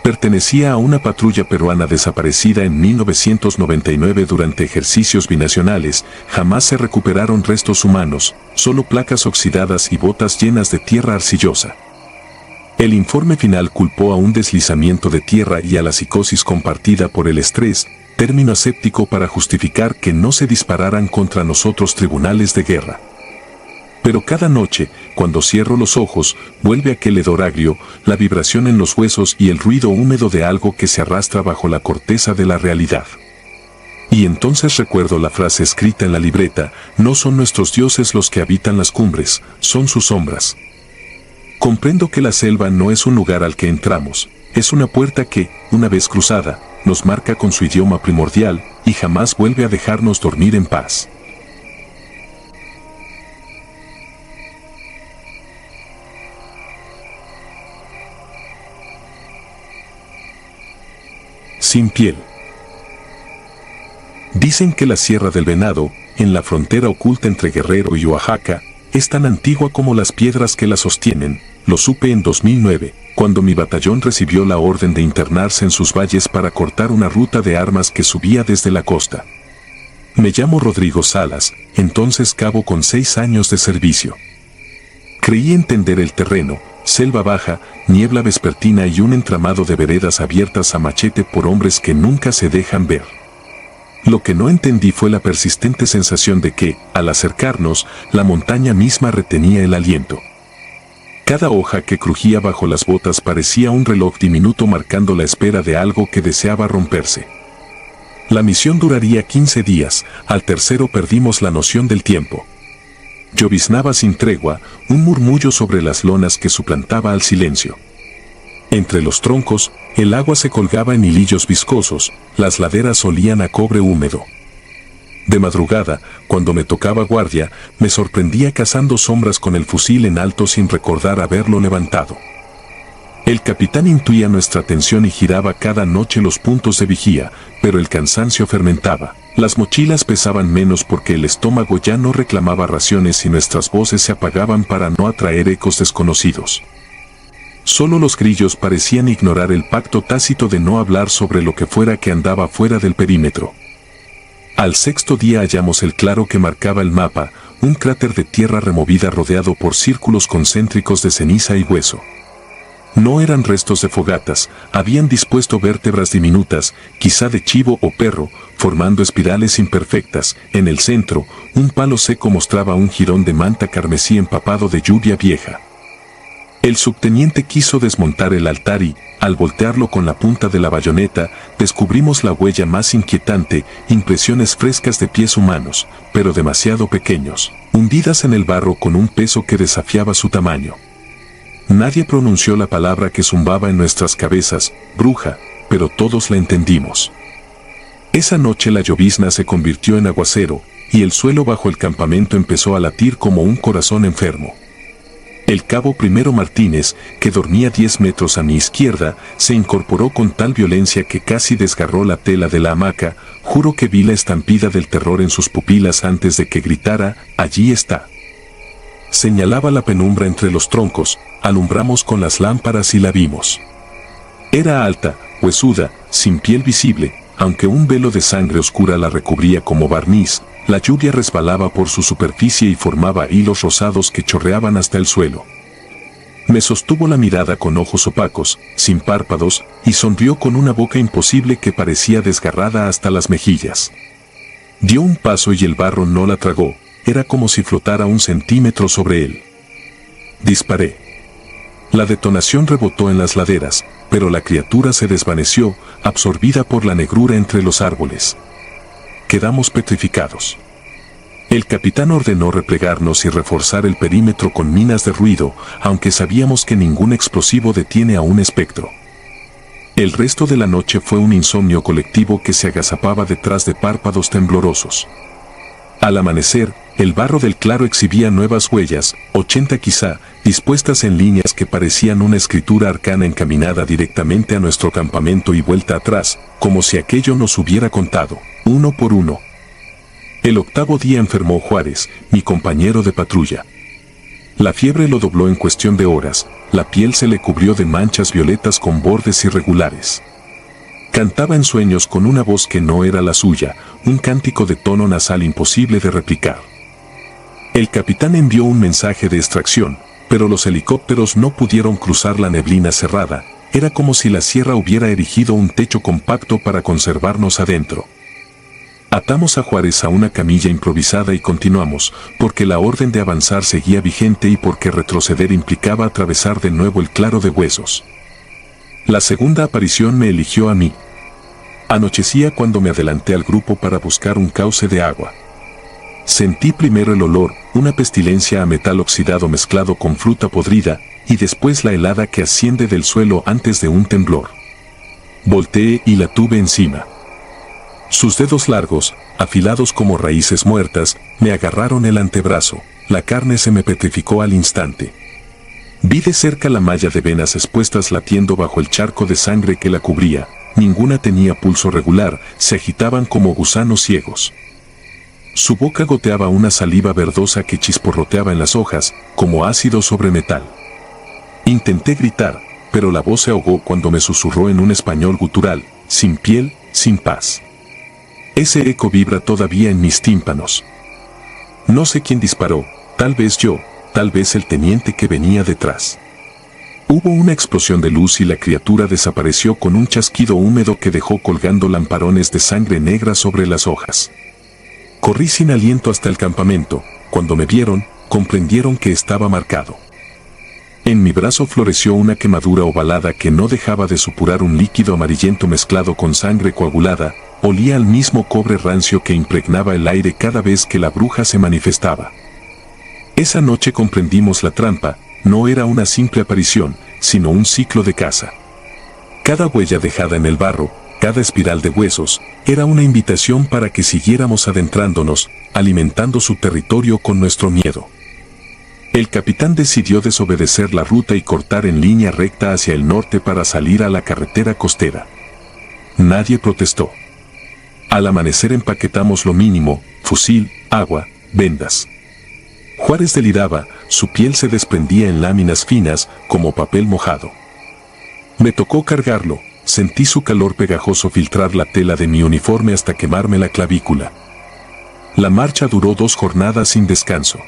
Pertenecía a una patrulla peruana desaparecida en 1999 durante ejercicios binacionales. Jamás se recuperaron restos humanos, solo placas oxidadas y botas llenas de tierra arcillosa. El informe final culpó a un deslizamiento de tierra y a la psicosis compartida por el estrés, término aséptico para justificar que no se dispararan contra nosotros tribunales de guerra. Pero cada noche, cuando cierro los ojos, vuelve aquel hedor agrio, la vibración en los huesos y el ruido húmedo de algo que se arrastra bajo la corteza de la realidad. Y entonces recuerdo la frase escrita en la libreta: no son nuestros dioses los que habitan las cumbres, son sus sombras. Comprendo que la selva no es un lugar al que entramos, es una puerta que, una vez cruzada, nos marca con su idioma primordial y jamás vuelve a dejarnos dormir en paz. Sin piel. Dicen que la Sierra del Venado, en la frontera oculta entre Guerrero y Oaxaca, es tan antigua como las piedras que la sostienen. Lo supe en 2009, cuando mi batallón recibió la orden de internarse en sus valles para cortar una ruta de armas que subía desde la costa. Me llamo Rodrigo Salas, entonces cabo con 6 años de servicio. Creí entender el terreno, selva baja, niebla vespertina y un entramado de veredas abiertas a machete por hombres que nunca se dejan ver. Lo que no entendí fue la persistente sensación de que, al acercarnos, la montaña misma retenía el aliento. Cada hoja que crujía bajo las botas parecía un reloj diminuto marcando la espera de algo que deseaba romperse. La misión duraría 15 días, al tercero perdimos la noción del tiempo. Lloviznaba sin tregua, un murmullo sobre las lonas que suplantaba al silencio. Entre los troncos, el agua se colgaba en hilillos viscosos, las laderas olían a cobre húmedo. De madrugada, cuando me tocaba guardia, me sorprendía cazando sombras con el fusil en alto sin recordar haberlo levantado. El capitán intuía nuestra atención y giraba cada noche los puntos de vigía, pero el cansancio fermentaba. Las mochilas pesaban menos porque el estómago ya no reclamaba raciones y nuestras voces se apagaban para no atraer ecos desconocidos. Solo los grillos parecían ignorar el pacto tácito de no hablar sobre lo que fuera que andaba fuera del perímetro. Al sexto día hallamos el claro que marcaba el mapa, un cráter de tierra removida rodeado por círculos concéntricos de ceniza y hueso. No eran restos de fogatas, habían dispuesto vértebras diminutas, quizá de chivo o perro, formando espirales imperfectas. En el centro, un palo seco mostraba un jirón de manta carmesí empapado de lluvia vieja. El subteniente quiso desmontar el altar y, al voltearlo con la punta de la bayoneta, descubrimos la huella más inquietante, impresiones frescas de pies humanos, pero demasiado pequeños, hundidas en el barro con un peso que desafiaba su tamaño. Nadie pronunció la palabra que zumbaba en nuestras cabezas, bruja, pero todos la entendimos. Esa noche la llovizna se convirtió en aguacero, y el suelo bajo el campamento empezó a latir como un corazón enfermo. El cabo Primero Martínez, que dormía 10 metros a mi izquierda, se incorporó con tal violencia que casi desgarró la tela de la hamaca. Juro que vi la estampida del terror en sus pupilas antes de que gritara: «Allí está». Señalaba la penumbra entre los troncos, alumbramos con las lámparas y la vimos. Era alta, huesuda, sin piel visible, aunque un velo de sangre oscura la recubría como barniz. La lluvia resbalaba por su superficie y formaba hilos rosados que chorreaban hasta el suelo. Me sostuvo la mirada con ojos opacos, sin párpados, y sonrió con una boca imposible que parecía desgarrada hasta las mejillas. Dio un paso y el barro no la tragó, era como si flotara 1 centímetro sobre él. Disparé. La detonación rebotó en las laderas, pero la criatura se desvaneció, absorbida por la negrura entre los árboles. Quedamos petrificados. El capitán ordenó replegarnos y reforzar el perímetro con minas de ruido, aunque sabíamos que ningún explosivo detiene a un espectro. El resto de la noche fue un insomnio colectivo que se agazapaba detrás de párpados temblorosos. Al amanecer, el barro del claro exhibía nuevas huellas, 80 quizá, dispuestas en líneas que parecían una escritura arcana encaminada directamente a nuestro campamento y vuelta atrás, como si aquello nos hubiera contado, uno por uno. El 8º día enfermó Juárez, mi compañero de patrulla. La fiebre lo dobló en cuestión de horas, la piel se le cubrió de manchas violetas con bordes irregulares. Cantaba en sueños con una voz que no era la suya, un cántico de tono nasal imposible de replicar. El capitán envió un mensaje de extracción, pero los helicópteros no pudieron cruzar la neblina cerrada, era como si la sierra hubiera erigido un techo compacto para conservarnos adentro. Atamos a Juárez a una camilla improvisada y continuamos, porque la orden de avanzar seguía vigente y porque retroceder implicaba atravesar de nuevo el claro de huesos. La segunda aparición me eligió a mí. Anochecía cuando me adelanté al grupo para buscar un cauce de agua. Sentí primero el olor, una pestilencia a metal oxidado mezclado con fruta podrida, y después la helada que asciende del suelo antes de un temblor. Volteé y la tuve encima. Sus dedos largos, afilados como raíces muertas, me agarraron el antebrazo, la carne se me petrificó al instante. Vi de cerca la malla de venas expuestas latiendo bajo el charco de sangre que la cubría, ninguna tenía pulso regular, se agitaban como gusanos ciegos. Su boca goteaba una saliva verdosa que chisporroteaba en las hojas, como ácido sobre metal. Intenté gritar, pero la voz se ahogó cuando me susurró en un español gutural, sin piel, sin paz. Ese eco vibra todavía en mis tímpanos. No sé quién disparó, tal vez yo, tal vez el teniente que venía detrás. Hubo una explosión de luz y la criatura desapareció con un chasquido húmedo que dejó colgando lamparones de sangre negra sobre las hojas. Corrí sin aliento hasta el campamento. Cuando me vieron, comprendieron que estaba marcado. En mi brazo floreció una quemadura ovalada que no dejaba de supurar un líquido amarillento mezclado con sangre coagulada, olía al mismo cobre rancio que impregnaba el aire cada vez que la bruja se manifestaba. Esa noche comprendimos la trampa, no era una simple aparición, sino un ciclo de caza. Cada huella dejada en el barro, cada espiral de huesos, era una invitación para que siguiéramos adentrándonos, alimentando su territorio con nuestro miedo. El capitán decidió desobedecer la ruta y cortar en línea recta hacia el norte para salir a la carretera costera. Nadie protestó. Al amanecer empaquetamos lo mínimo, fusil, agua, vendas. Juárez deliraba, su piel se desprendía en láminas finas, como papel mojado. Me tocó cargarlo, sentí su calor pegajoso filtrar la tela de mi uniforme hasta quemarme la clavícula. La marcha duró 2 jornadas sin descanso.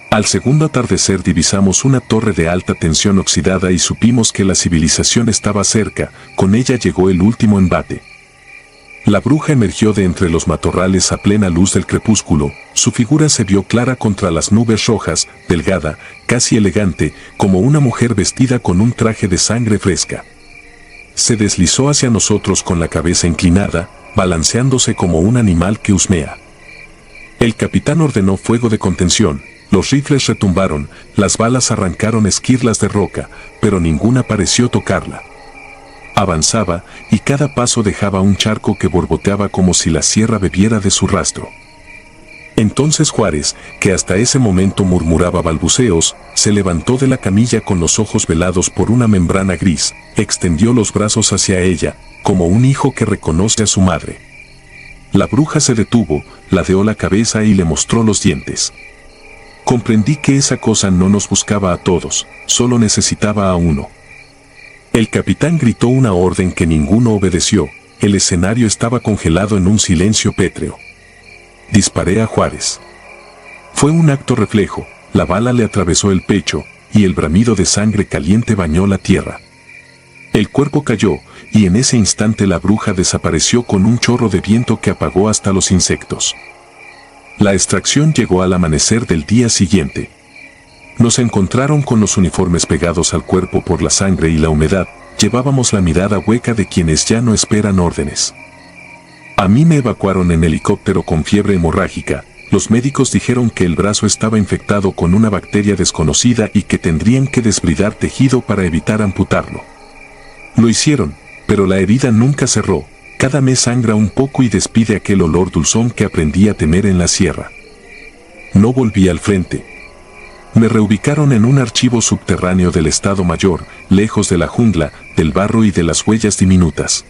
Al segundo atardecer divisamos una torre de alta tensión oxidada y supimos que la civilización estaba cerca, con ella llegó el último embate. La bruja emergió de entre los matorrales a plena luz del crepúsculo, su figura se vio clara contra las nubes rojas, delgada, casi elegante, como una mujer vestida con un traje de sangre fresca. Se deslizó hacia nosotros con la cabeza inclinada, balanceándose como un animal que husmea. El capitán ordenó fuego de contención, los rifles retumbaron, las balas arrancaron esquirlas de roca, pero ninguna pareció tocarla. Avanzaba, y cada paso dejaba un charco que borboteaba como si la sierra bebiera de su rastro. Entonces Juárez, que hasta ese momento murmuraba balbuceos, se levantó de la camilla con los ojos velados por una membrana gris, extendió los brazos hacia ella, como un hijo que reconoce a su madre. La bruja se detuvo, ladeó la cabeza y le mostró los dientes. Comprendí que esa cosa no nos buscaba a todos, solo necesitaba a uno. El capitán gritó una orden que ninguno obedeció, el escenario estaba congelado en un silencio pétreo. disparé a Juárez. Fue un acto reflejo, la bala le atravesó el pecho, y el bramido de sangre caliente bañó la tierra. El cuerpo cayó, y en ese instante la bruja desapareció con un chorro de viento que apagó hasta los insectos. La extracción llegó al amanecer del día siguiente. Nos encontraron con los uniformes pegados al cuerpo por la sangre y la humedad, llevábamos la mirada hueca de quienes ya no esperan órdenes. A mí me evacuaron en helicóptero con fiebre hemorrágica. Los médicos dijeron que el brazo estaba infectado con una bacteria desconocida y que tendrían que desbridar tejido para evitar amputarlo. Lo hicieron, pero la herida nunca cerró. Cada mes sangra un poco y despide aquel olor dulzón que aprendí a temer en la sierra. No volví al frente. Me reubicaron en un archivo subterráneo del Estado Mayor, lejos de la jungla, del barro y de las huellas diminutas.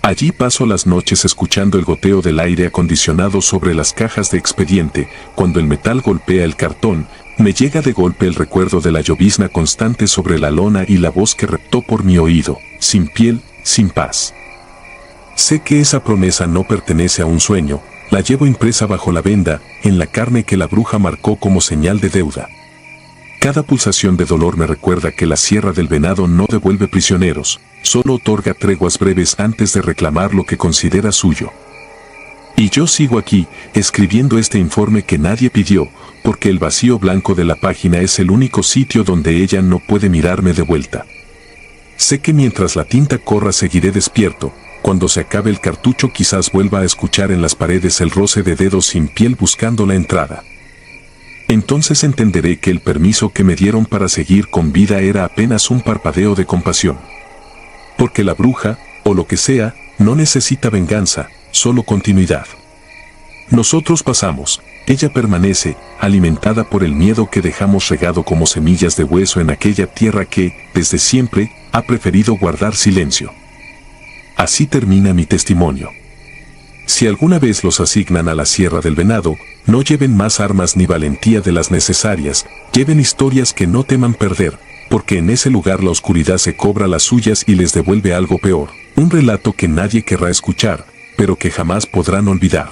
Allí paso las noches escuchando el goteo del aire acondicionado sobre las cajas de expediente. Cuando el metal golpea el cartón, me llega de golpe el recuerdo de la llovizna constante sobre la lona y la voz que reptó por mi oído: sin piel, sin paz. Sé que esa promesa no pertenece a un sueño, la llevo impresa bajo la venda, en la carne que la bruja marcó como señal de deuda. Cada pulsación de dolor me recuerda que la Sierra del Venado no devuelve prisioneros, solo otorga treguas breves antes de reclamar lo que considera suyo. Y yo sigo aquí, escribiendo este informe que nadie pidió, porque el vacío blanco de la página es el único sitio donde ella no puede mirarme de vuelta. Sé que mientras la tinta corra seguiré despierto. Cuando se acabe el cartucho quizás vuelva a escuchar en las paredes el roce de dedos sin piel buscando la entrada. Entonces entenderé que el permiso que me dieron para seguir con vida era apenas un parpadeo de compasión. Porque la bruja, o lo que sea, no necesita venganza, solo continuidad. Nosotros pasamos, ella permanece, alimentada por el miedo que dejamos regado como semillas de hueso en aquella tierra que, desde siempre, ha preferido guardar silencio. Así termina mi testimonio. Si alguna vez los asignan a la Sierra del Venado, no lleven más armas ni valentía de las necesarias, lleven historias que no teman perder, porque en ese lugar la oscuridad se cobra las suyas y les devuelve algo peor, un relato que nadie querrá escuchar, pero que jamás podrán olvidar.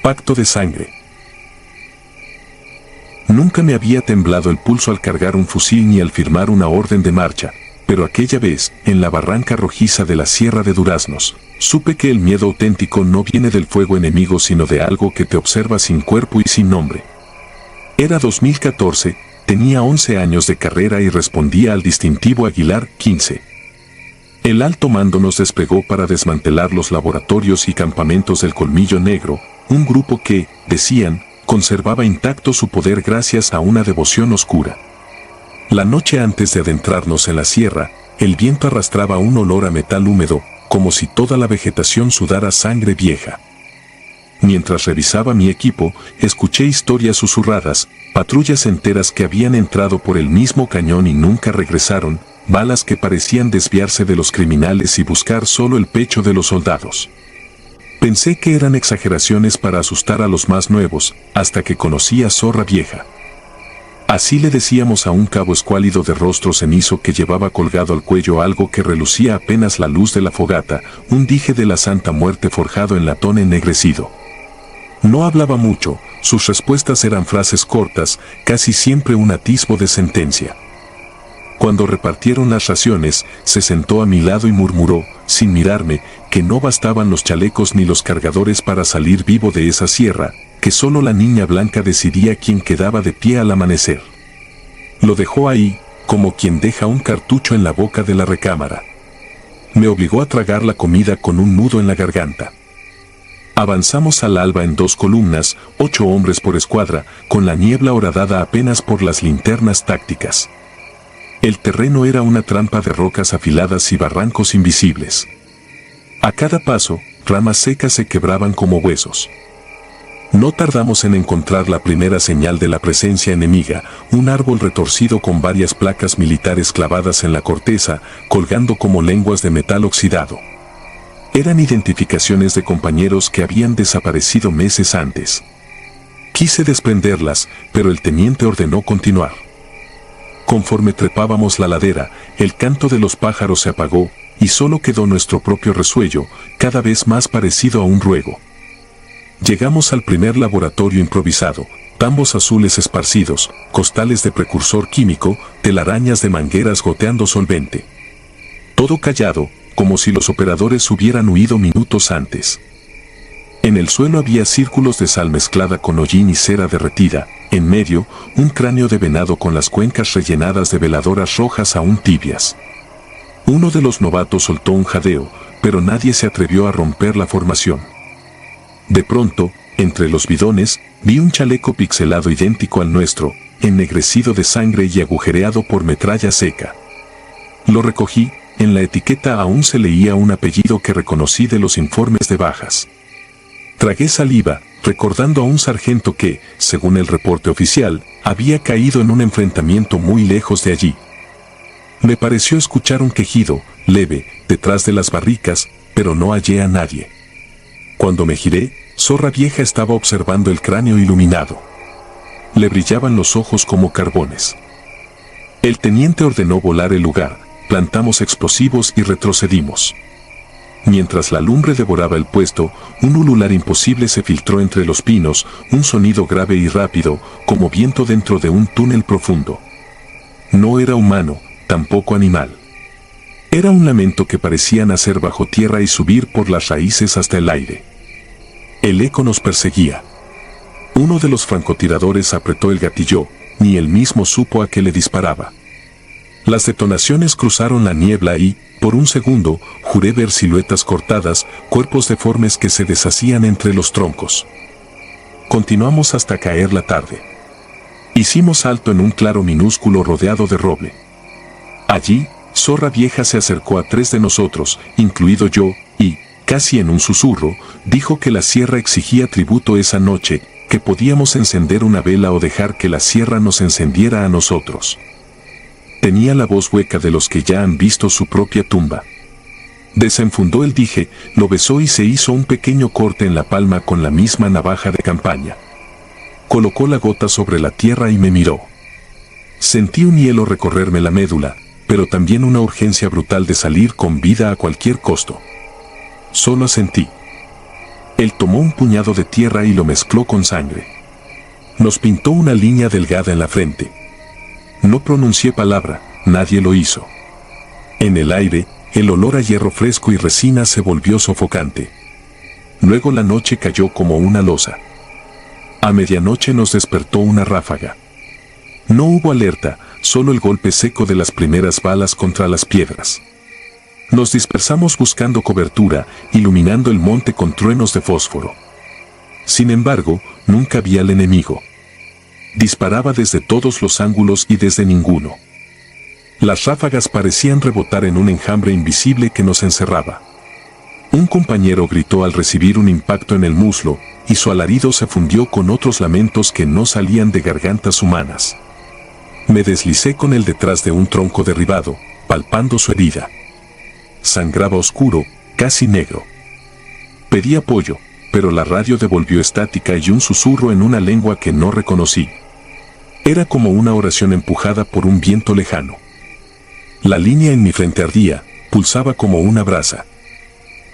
Pacto de sangre. Nunca me había temblado el pulso al cargar un fusil ni al firmar una orden de marcha, pero aquella vez, en la barranca rojiza de la Sierra de Duraznos, supe que el miedo auténtico no viene del fuego enemigo sino de algo que te observa sin cuerpo y sin nombre. Era 2014, tenía 11 años de carrera y respondía al distintivo Aguilar 15. El alto mando nos desplegó para desmantelar los laboratorios y campamentos del Colmillo Negro, un grupo que, decían, conservaba intacto su poder gracias a una devoción oscura. La noche antes de adentrarnos en la sierra, el viento arrastraba un olor a metal húmedo, como si toda la vegetación sudara sangre vieja. Mientras revisaba mi equipo, escuché historias susurradas, patrullas enteras que habían entrado por el mismo cañón y nunca regresaron, balas que parecían desviarse de los criminales y buscar solo el pecho de los soldados. Pensé que eran exageraciones para asustar a los más nuevos, hasta que conocí a Zorra Vieja. Así le decíamos a un cabo escuálido de rostro cenizo que llevaba colgado al cuello algo que relucía apenas la luz de la fogata, un dije de la Santa Muerte forjado en latón ennegrecido. No hablaba mucho, sus respuestas eran frases cortas, casi siempre un atisbo de sentencia. Cuando repartieron las raciones, se sentó a mi lado y murmuró, sin mirarme, que no bastaban los chalecos ni los cargadores para salir vivo de esa sierra, que solo la niña blanca decidía quién quedaba de pie al amanecer. Lo dejó ahí, como quien deja un cartucho en la boca de la recámara. Me obligó a tragar la comida con un nudo en la garganta. Avanzamos al alba en 2 columnas, 8 hombres por escuadra, con la niebla horadada apenas por las linternas tácticas. El terreno era una trampa de rocas afiladas y barrancos invisibles. A cada paso, ramas secas se quebraban como huesos. No tardamos en encontrar la primera señal de la presencia enemiga, un árbol retorcido con varias placas militares clavadas en la corteza, colgando como lenguas de metal oxidado. Eran identificaciones de compañeros que habían desaparecido meses antes. Quise desprenderlas, pero el teniente ordenó continuar. Conforme trepábamos la ladera, el canto de los pájaros se apagó, y solo quedó nuestro propio resuello, cada vez más parecido a un ruego. Llegamos al primer laboratorio improvisado, tambos azules esparcidos, costales de precursor químico, telarañas de mangueras goteando solvente. Todo callado, como si los operadores hubieran huido minutos antes. En el suelo había círculos de sal mezclada con hollín y cera derretida, en medio, un cráneo de venado con las cuencas rellenadas de veladoras rojas aún tibias. Uno de los novatos soltó un jadeo, pero nadie se atrevió a romper la formación. De pronto, entre los bidones, vi un chaleco pixelado idéntico al nuestro, ennegrecido de sangre y agujereado por metralla seca. Lo recogí, en la etiqueta aún se leía un apellido que reconocí de los informes de bajas. Tragué saliva, recordando a un sargento que, según el reporte oficial, había caído en un enfrentamiento muy lejos de allí. Me pareció escuchar un quejido, leve, detrás de las barricas, pero no hallé a nadie. Cuando me giré, Zorra Vieja estaba observando el cráneo iluminado. Le brillaban los ojos como carbones. El teniente ordenó volar el lugar, plantamos explosivos y retrocedimos. Mientras la lumbre devoraba el puesto, un ulular imposible se filtró entre los pinos, un sonido grave y rápido, como viento dentro de un túnel profundo. No era humano, tampoco animal. Era un lamento que parecía nacer bajo tierra y subir por las raíces hasta el aire. El eco nos perseguía. Uno de los francotiradores apretó el gatillo, ni él mismo supo a qué le disparaba. Las detonaciones cruzaron la niebla y, por un segundo, juré ver siluetas cortadas, cuerpos deformes que se deshacían entre los troncos. Continuamos hasta caer la tarde. Hicimos alto en un claro minúsculo rodeado de roble. Allí, Zorra Vieja se acercó a 3 de nosotros, incluido yo, y, casi en un susurro, dijo que la sierra exigía tributo esa noche, que podíamos encender una vela o dejar que la sierra nos encendiera a nosotros. Tenía la voz hueca de los que ya han visto su propia tumba. Desenfundó el dije, lo besó y se hizo un pequeño corte en la palma con la misma navaja de campaña. Colocó la gota sobre la tierra y me miró. Sentí un hielo recorrerme la médula, pero también una urgencia brutal de salir con vida a cualquier costo. Solo asentí. Él tomó un puñado de tierra y lo mezcló con sangre. Nos pintó una línea delgada en la frente. No pronuncié palabra, nadie lo hizo. En el aire, el olor a hierro fresco y resina se volvió sofocante. Luego la noche cayó como una losa. A medianoche nos despertó una ráfaga. No hubo alerta, solo el golpe seco de las primeras balas contra las piedras. Nos dispersamos buscando cobertura, iluminando el monte con truenos de fósforo. Sin embargo, nunca vi al enemigo. Disparaba desde todos los ángulos y desde ninguno. Las ráfagas parecían rebotar en un enjambre invisible que nos encerraba. Un compañero gritó al recibir un impacto en el muslo, y su alarido se fundió con otros lamentos que no salían de gargantas humanas. Me deslicé con él detrás de un tronco derribado, palpando su herida. Sangraba oscuro, casi negro. Pedí apoyo, pero la radio devolvió estática y un susurro en una lengua que no reconocí. Era como una oración empujada por un viento lejano. La línea en mi frente ardía, pulsaba como una brasa.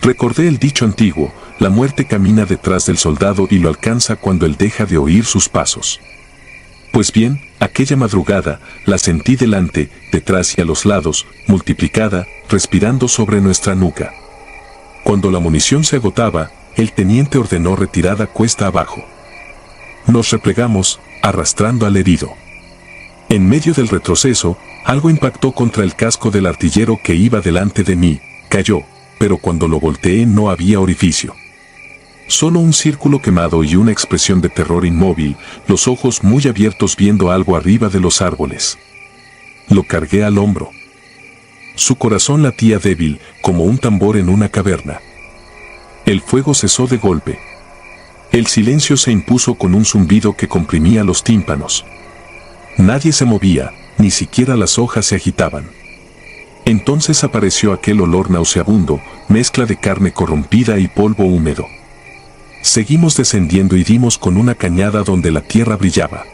Recordé el dicho antiguo, la muerte camina detrás del soldado y lo alcanza cuando él deja de oír sus pasos. Pues bien, aquella madrugada, la sentí delante, detrás y a los lados, multiplicada, respirando sobre nuestra nuca. Cuando la munición se agotaba, el teniente ordenó retirada cuesta abajo. Nos replegamos, arrastrando al herido. En medio del retroceso, algo impactó contra el casco del artillero que iba delante de mí, cayó, pero cuando lo volteé no había orificio. Solo un círculo quemado y una expresión de terror inmóvil, los ojos muy abiertos viendo algo arriba de los árboles. Lo cargué al hombro. Su corazón latía débil, como un tambor en una caverna. El fuego cesó de golpe. El silencio se impuso con un zumbido que comprimía los tímpanos. Nadie se movía, ni siquiera las hojas se agitaban. Entonces apareció aquel olor nauseabundo, mezcla de carne corrompida y polvo húmedo. Seguimos descendiendo y dimos con una cañada donde la tierra brillaba.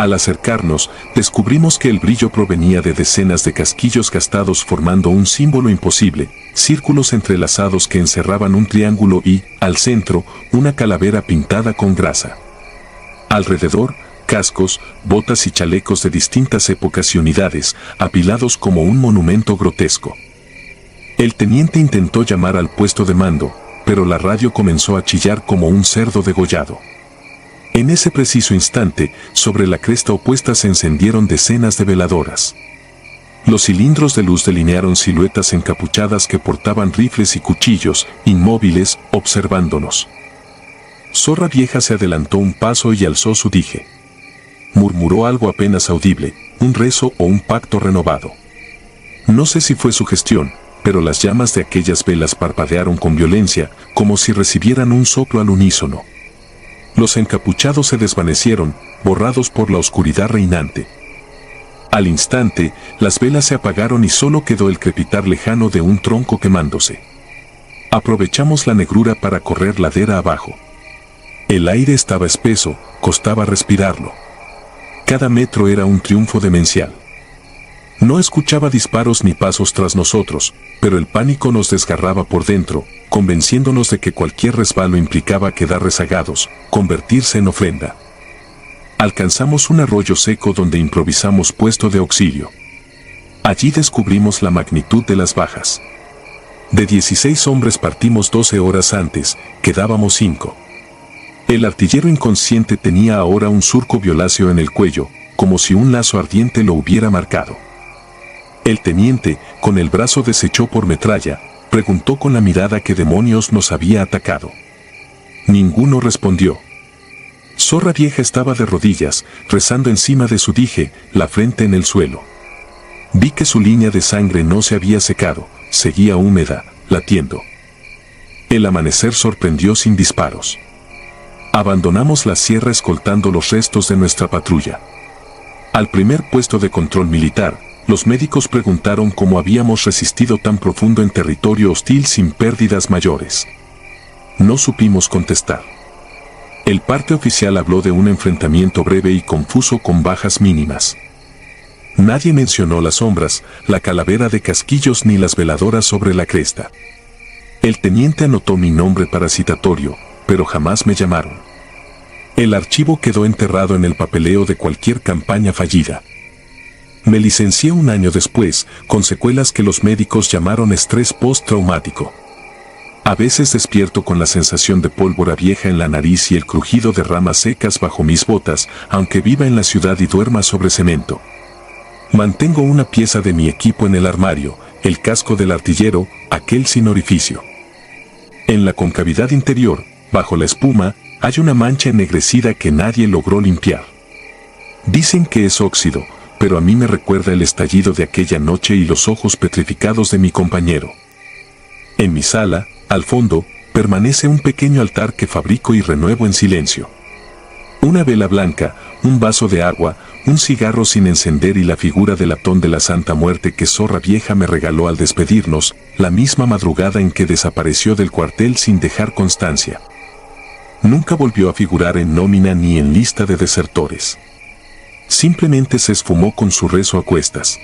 Al acercarnos, descubrimos que el brillo provenía de decenas de casquillos gastados formando un símbolo imposible, círculos entrelazados que encerraban un triángulo y, al centro, una calavera pintada con grasa. Alrededor, cascos, botas y chalecos de distintas épocas y unidades, apilados como un monumento grotesco. El teniente intentó llamar al puesto de mando, pero la radio comenzó a chillar como un cerdo degollado. En ese preciso instante, sobre la cresta opuesta se encendieron decenas de veladoras. Los cilindros de luz delinearon siluetas encapuchadas que portaban rifles y cuchillos, inmóviles, observándonos. Zorra Vieja se adelantó un paso y alzó su dije. Murmuró algo apenas audible, un rezo o un pacto renovado. No sé si fue su gestión, pero las llamas de aquellas velas parpadearon con violencia, como si recibieran un soplo al unísono. Los encapuchados se desvanecieron, borrados por la oscuridad reinante. Al instante, las velas se apagaron y solo quedó el crepitar lejano de un tronco quemándose. Aprovechamos la negrura para correr ladera abajo. El aire estaba espeso, costaba respirarlo. Cada metro era un triunfo demencial. No escuchaba disparos ni pasos tras nosotros, pero el pánico nos desgarraba por dentro, convenciéndonos de que cualquier resbalo implicaba quedar rezagados, convertirse en ofrenda. Alcanzamos un arroyo seco donde improvisamos puesto de auxilio. Allí descubrimos la magnitud de las bajas. De 16 hombres partimos 12 horas antes, quedábamos 5. El artillero inconsciente tenía ahora un surco violáceo en el cuello, como si un lazo ardiente lo hubiera marcado. El teniente, con el brazo deshecho por metralla, preguntó con la mirada qué demonios nos había atacado. Ninguno respondió. Zorra Vieja estaba de rodillas, rezando encima de su dije, la frente en el suelo. Vi que su línea de sangre no se había secado, seguía húmeda, latiendo. El amanecer sorprendió sin disparos. Abandonamos la sierra escoltando los restos de nuestra patrulla. Al primer puesto de control militar, los médicos preguntaron cómo habíamos resistido tan profundo en territorio hostil sin pérdidas mayores. No supimos contestar. El parte oficial habló de un enfrentamiento breve y confuso con bajas mínimas. Nadie mencionó las sombras, la calavera de casquillos ni las veladoras sobre la cresta. El teniente anotó mi nombre parasitatorio, pero jamás me llamaron. El archivo quedó enterrado en el papeleo de cualquier campaña fallida. Me licencié un año después, con secuelas que los médicos llamaron estrés postraumático. A veces despierto con la sensación de pólvora vieja en la nariz y el crujido de ramas secas bajo mis botas, aunque viva en la ciudad y duerma sobre cemento. Mantengo una pieza de mi equipo en el armario, el casco del artillero, aquel sin orificio. En la concavidad interior, bajo la espuma, hay una mancha ennegrecida que nadie logró limpiar. Dicen que es óxido, pero a mí me recuerda el estallido de aquella noche y los ojos petrificados de mi compañero. En mi sala, al fondo, permanece un pequeño altar que fabrico y renuevo en silencio. Una vela blanca, un vaso de agua, un cigarro sin encender y la figura del latón de la Santa Muerte que Zorra Vieja me regaló al despedirnos, la misma madrugada en que desapareció del cuartel sin dejar constancia. Nunca volvió a figurar en nómina ni en lista de desertores. Simplemente se esfumó con su rezo a cuestas.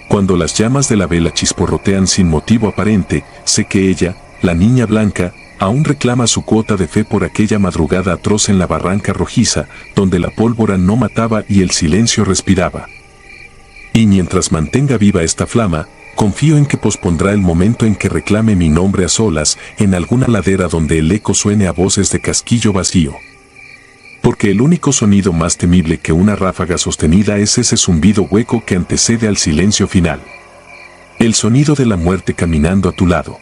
Cuando las llamas de la vela chisporrotean sin motivo aparente, sé que ella, la niña blanca, aún reclama su cuota de fe por aquella madrugada atroz en la barranca rojiza, donde la pólvora no mataba y el silencio respiraba. Y mientras mantenga viva esta flama, confío en que pospondrá el momento en que reclame mi nombre a solas, en alguna ladera donde el eco suene a voces de casquillo vacío. Porque el único sonido más temible que una ráfaga sostenida es ese zumbido hueco que antecede al silencio final. El sonido de la muerte caminando a tu lado.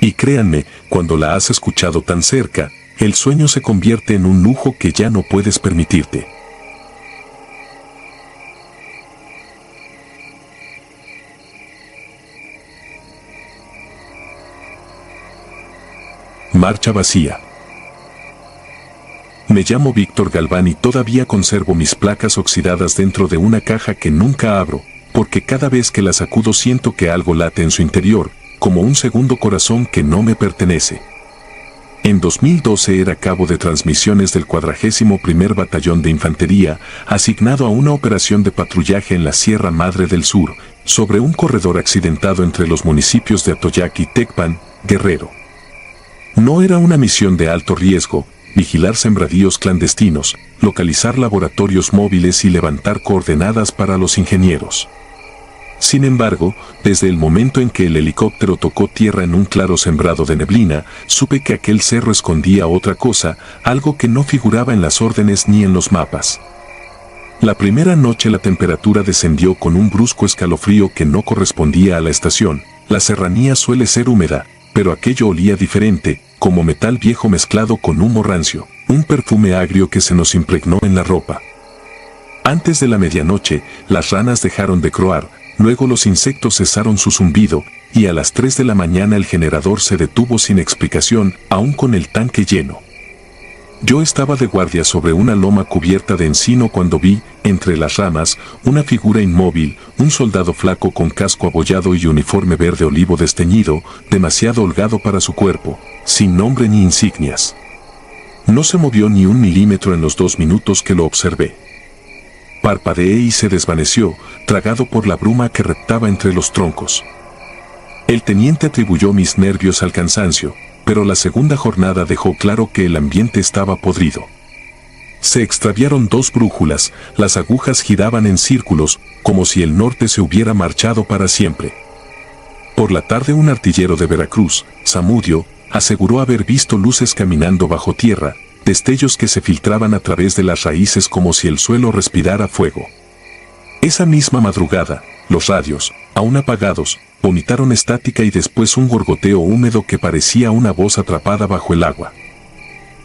Y créanme, cuando la has escuchado tan cerca, el sueño se convierte en un lujo que ya no puedes permitirte. Marcha vacía. Me llamo Víctor Galván y todavía conservo mis placas oxidadas dentro de una caja que nunca abro, porque cada vez que la sacudo siento que algo late en su interior, como un segundo corazón que no me pertenece. En 2012 era cabo de transmisiones del 41º Batallón de Infantería, asignado a una operación de patrullaje en la Sierra Madre del Sur, sobre un corredor accidentado entre los municipios de Atoyac y Tecpan, Guerrero. No era una misión de alto riesgo, vigilar sembradíos clandestinos, localizar laboratorios móviles y levantar coordenadas para los ingenieros. Sin embargo, desde el momento en que el helicóptero tocó tierra en un claro sembrado de neblina, supe que aquel cerro escondía otra cosa, algo que no figuraba en las órdenes ni en los mapas. La primera noche la temperatura descendió con un brusco escalofrío que no correspondía a la estación. La serranía suele ser húmeda, pero aquello olía diferente, como metal viejo mezclado con humo rancio, un perfume agrio que se nos impregnó en la ropa. Antes de la medianoche, las ranas dejaron de croar, luego los insectos cesaron su zumbido, y a las 3 de la mañana el generador se detuvo sin explicación, aún con el tanque lleno. Yo estaba de guardia sobre una loma cubierta de encino cuando vi, entre las ramas, una figura inmóvil, un soldado flaco con casco abollado y uniforme verde olivo desteñido, demasiado holgado para su cuerpo, sin nombre ni insignias. No se movió ni un milímetro en los 2 minutos que lo observé. Parpadeé y se desvaneció, tragado por la bruma que reptaba entre los troncos. El teniente atribuyó mis nervios al cansancio, pero la segunda jornada dejó claro que el ambiente estaba podrido. Se extraviaron 2 brújulas, las agujas giraban en círculos, como si el norte se hubiera marchado para siempre. Por la tarde un artillero de Veracruz, Zamudio, aseguró haber visto luces caminando bajo tierra, destellos que se filtraban a través de las raíces como si el suelo respirara fuego. Esa misma madrugada, los radios, aún apagados, vomitaron estática y después un gorgoteo húmedo que parecía una voz atrapada bajo el agua.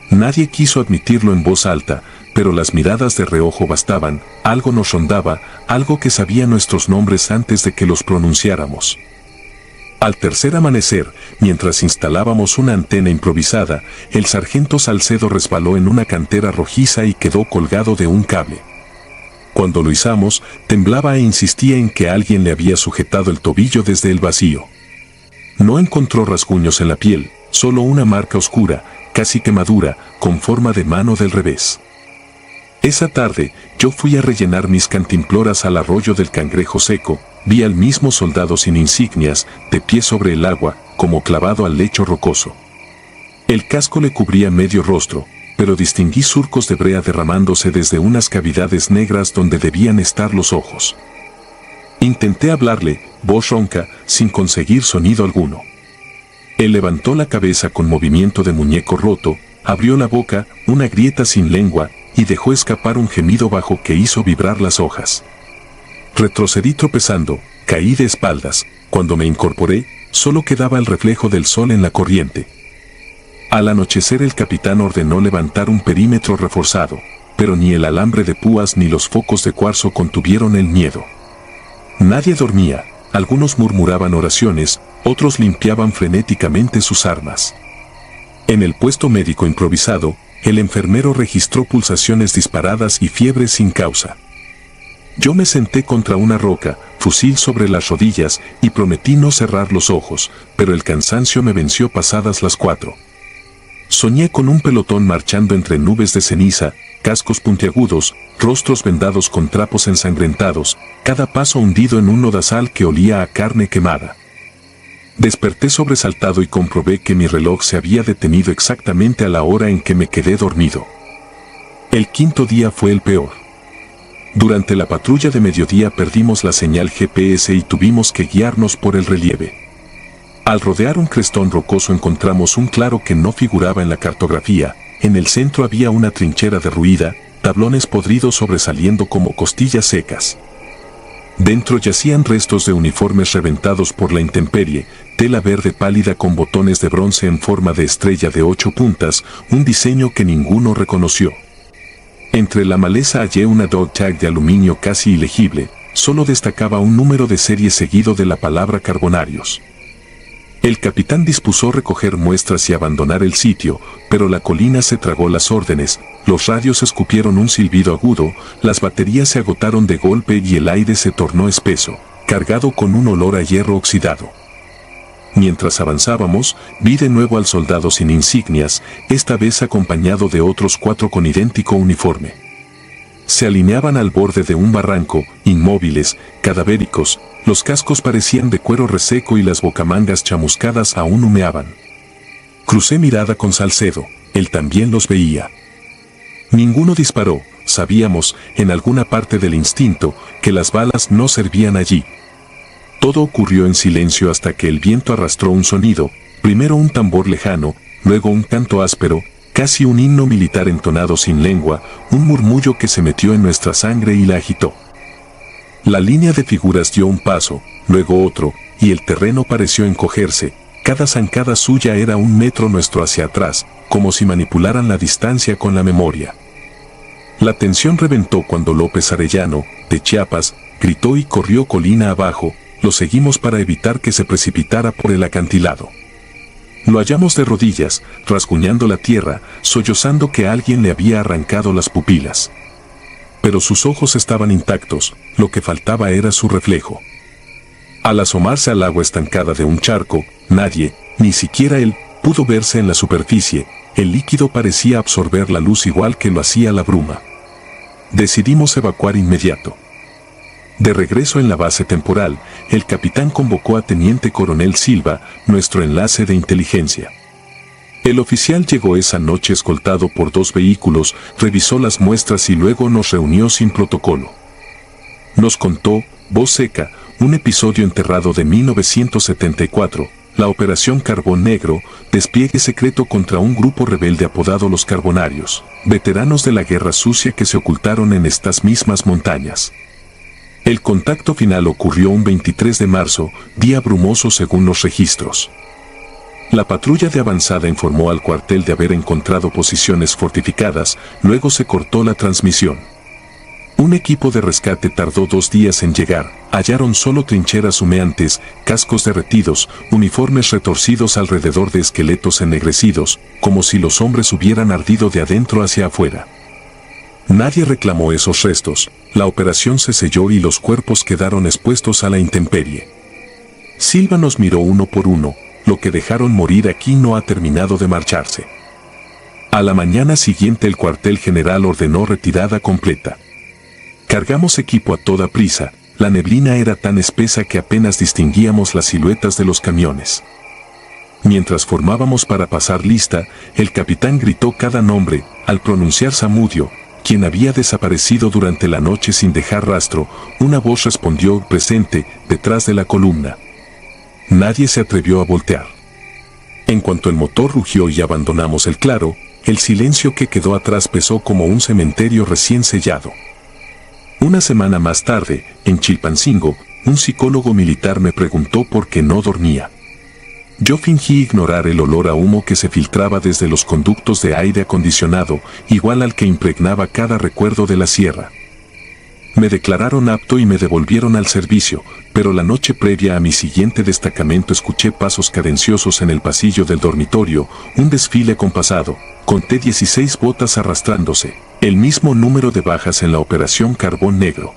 Nadie quiso admitirlo en voz alta, pero las miradas de reojo bastaban, algo nos rondaba, algo que sabía nuestros nombres antes de que los pronunciáramos. Al tercer amanecer, mientras instalábamos una antena improvisada, el sargento Salcedo resbaló en una cantera rojiza y quedó colgado de un cable. Cuando lo izamos, temblaba e insistía en que alguien le había sujetado el tobillo desde el vacío. No encontró rasguños en la piel, solo una marca oscura, casi quemadura, con forma de mano del revés. Esa tarde, yo fui a rellenar mis cantimploras al arroyo del Cangrejo Seco, vi al mismo soldado sin insignias, de pie sobre el agua, como clavado al lecho rocoso. El casco le cubría medio rostro, pero distinguí surcos de brea derramándose desde unas cavidades negras donde debían estar los ojos. Intenté hablarle, voz ronca, sin conseguir sonido alguno. Él levantó la cabeza con movimiento de muñeco roto, abrió la boca, una grieta sin lengua, y dejó escapar un gemido bajo que hizo vibrar las hojas. Retrocedí tropezando, caí de espaldas. Cuando me incorporé, solo quedaba el reflejo del sol en la corriente. Al anochecer el capitán ordenó levantar un perímetro reforzado, pero ni el alambre de púas ni los focos de cuarzo contuvieron el miedo. Nadie dormía, algunos murmuraban oraciones, otros limpiaban frenéticamente sus armas. En el puesto médico improvisado, el enfermero registró pulsaciones disparadas y fiebre sin causa. Yo me senté contra una roca, fusil sobre las rodillas, y prometí no cerrar los ojos, pero el cansancio me venció pasadas las 4. Soñé con un pelotón marchando entre nubes de ceniza, cascos puntiagudos, rostros vendados con trapos ensangrentados, cada paso hundido en un lodazal que olía a carne quemada. Desperté sobresaltado y comprobé que mi reloj se había detenido exactamente a la hora en que me quedé dormido. El 5.º día fue el peor. Durante la patrulla de mediodía perdimos la señal GPS y tuvimos que guiarnos por el relieve. Al rodear un crestón rocoso encontramos un claro que no figuraba en la cartografía. En el centro había una trinchera derruida, tablones podridos sobresaliendo como costillas secas. Dentro yacían restos de uniformes reventados por la intemperie, tela verde pálida con botones de bronce en forma de estrella de 8 puntas, un diseño que ninguno reconoció. Entre la maleza hallé una dog tag de aluminio casi ilegible, solo destacaba un número de serie seguido de la palabra Carbonarios. El capitán dispuso recoger muestras y abandonar el sitio, pero la colina se tragó las órdenes, los radios escupieron un silbido agudo, las baterías se agotaron de golpe y el aire se tornó espeso, cargado con un olor a hierro oxidado. Mientras avanzábamos, vi de nuevo al soldado sin insignias, esta vez acompañado de otros 4 con idéntico uniforme. Se alineaban al borde de un barranco, inmóviles, cadavéricos, los cascos parecían de cuero reseco y las bocamangas chamuscadas aún humeaban. Crucé mirada con Salcedo, él también los veía. Ninguno disparó, sabíamos, en alguna parte del instinto, que las balas no servían allí. Todo ocurrió en silencio hasta que el viento arrastró un sonido, primero un tambor lejano, luego un canto áspero, casi un himno militar entonado sin lengua, un murmullo que se metió en nuestra sangre y la agitó. La línea de figuras dio un paso, luego otro, y el terreno pareció encogerse, cada zancada suya era 1 metro nuestro hacia atrás, como si manipularan la distancia con la memoria. La tensión reventó cuando López Arellano, de Chiapas, gritó y corrió colina abajo. Lo seguimos para evitar que se precipitara por el acantilado. Lo hallamos de rodillas, rasguñando la tierra, sollozando que alguien le había arrancado las pupilas. Pero sus ojos estaban intactos, lo que faltaba era su reflejo. Al asomarse al agua estancada de un charco, nadie, ni siquiera él, pudo verse en la superficie, el líquido parecía absorber la luz igual que lo hacía la bruma. Decidimos evacuar inmediato. De regreso en la base temporal, el capitán convocó a Teniente Coronel Silva, nuestro enlace de inteligencia. El oficial llegó esa noche escoltado por 2 vehículos, revisó las muestras y luego nos reunió sin protocolo. Nos contó, voz seca, un episodio enterrado de 1974, la Operación Carbón Negro, despliegue secreto contra un grupo rebelde apodado Los Carbonarios, veteranos de la guerra sucia que se ocultaron en estas mismas montañas. El contacto final ocurrió un 23 de marzo, día brumoso según los registros. La patrulla de avanzada informó al cuartel de haber encontrado posiciones fortificadas, luego se cortó la transmisión. Un equipo de rescate tardó 2 días en llegar, hallaron solo trincheras humeantes, cascos derretidos, uniformes retorcidos alrededor de esqueletos ennegrecidos, como si los hombres hubieran ardido de adentro hacia afuera. Nadie reclamó esos restos, la operación se selló y los cuerpos quedaron expuestos a la intemperie. Silva nos miró uno por uno, lo que dejaron morir aquí no ha terminado de marcharse. A la mañana siguiente el cuartel general ordenó retirada completa. Cargamos equipo a toda prisa, la neblina era tan espesa que apenas distinguíamos las siluetas de los camiones. Mientras formábamos para pasar lista, el capitán gritó cada nombre, al pronunciar Zamudio, quien había desaparecido durante la noche sin dejar rastro, una voz respondió presente, detrás de la columna. Nadie se atrevió a voltear. En cuanto el motor rugió y abandonamos el claro, el silencio que quedó atrás pesó como un cementerio recién sellado. Una semana más tarde, en Chilpancingo, un psicólogo militar me preguntó por qué no dormía. Yo fingí ignorar el olor a humo que se filtraba desde los conductos de aire acondicionado, igual al que impregnaba cada recuerdo de la sierra. Me declararon apto y me devolvieron al servicio, pero la noche previa a mi siguiente destacamento escuché pasos cadenciosos en el pasillo del dormitorio, un desfile compasado, conté 16 botas arrastrándose, el mismo número de bajas en la Operación Carbón Negro.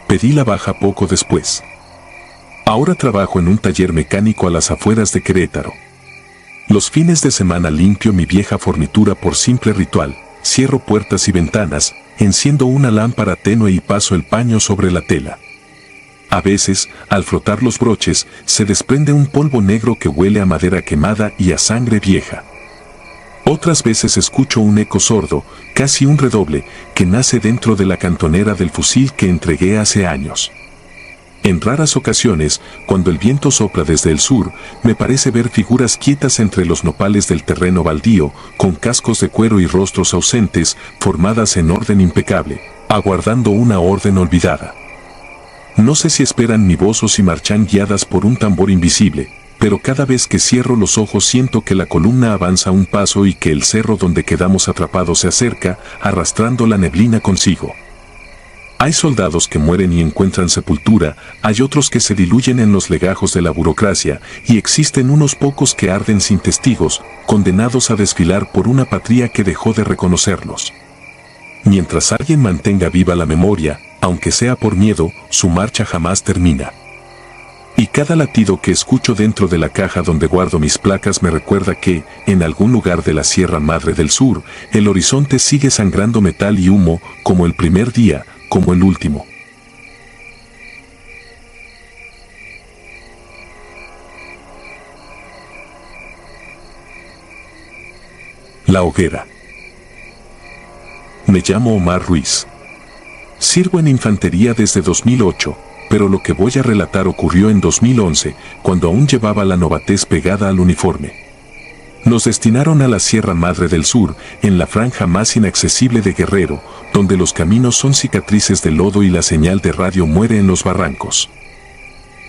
Pedí la baja poco después. Ahora trabajo en un taller mecánico a las afueras de Querétaro. Los fines de semana limpio mi vieja fornitura por simple ritual, cierro puertas y ventanas, enciendo una lámpara tenue y paso el paño sobre la tela. A veces, al frotar los broches, se desprende un polvo negro que huele a madera quemada y a sangre vieja. Otras veces escucho un eco sordo, casi un redoble, que nace dentro de la cantonera del fusil que entregué hace años. En raras ocasiones, cuando el viento sopla desde el sur, me parece ver figuras quietas entre los nopales del terreno baldío, con cascos de cuero y rostros ausentes, formadas en orden impecable, aguardando una orden olvidada. No sé si esperan mi voz o si marchan guiadas por un tambor invisible, pero cada vez que cierro los ojos siento que la columna avanza un paso y que el cerro donde quedamos atrapados se acerca, arrastrando la neblina consigo. Hay soldados que mueren y encuentran sepultura, hay otros que se diluyen en los legajos de la burocracia, y existen unos pocos que arden sin testigos, condenados a desfilar por una patria que dejó de reconocerlos. Mientras alguien mantenga viva la memoria, aunque sea por miedo, su marcha jamás termina. Y cada latido que escucho dentro de la caja donde guardo mis placas me recuerda que, en algún lugar de la Sierra Madre del Sur, el horizonte sigue sangrando metal y humo, como el primer día, como el último. La hoguera. Me llamo Omar Ruiz. Sirvo en infantería desde 2008. Pero lo que voy a relatar ocurrió en 2011, cuando aún llevaba la novatez pegada al uniforme. Nos destinaron a la Sierra Madre del Sur, en la franja más inaccesible de Guerrero, donde los caminos son cicatrices de lodo y la señal de radio muere en los barrancos.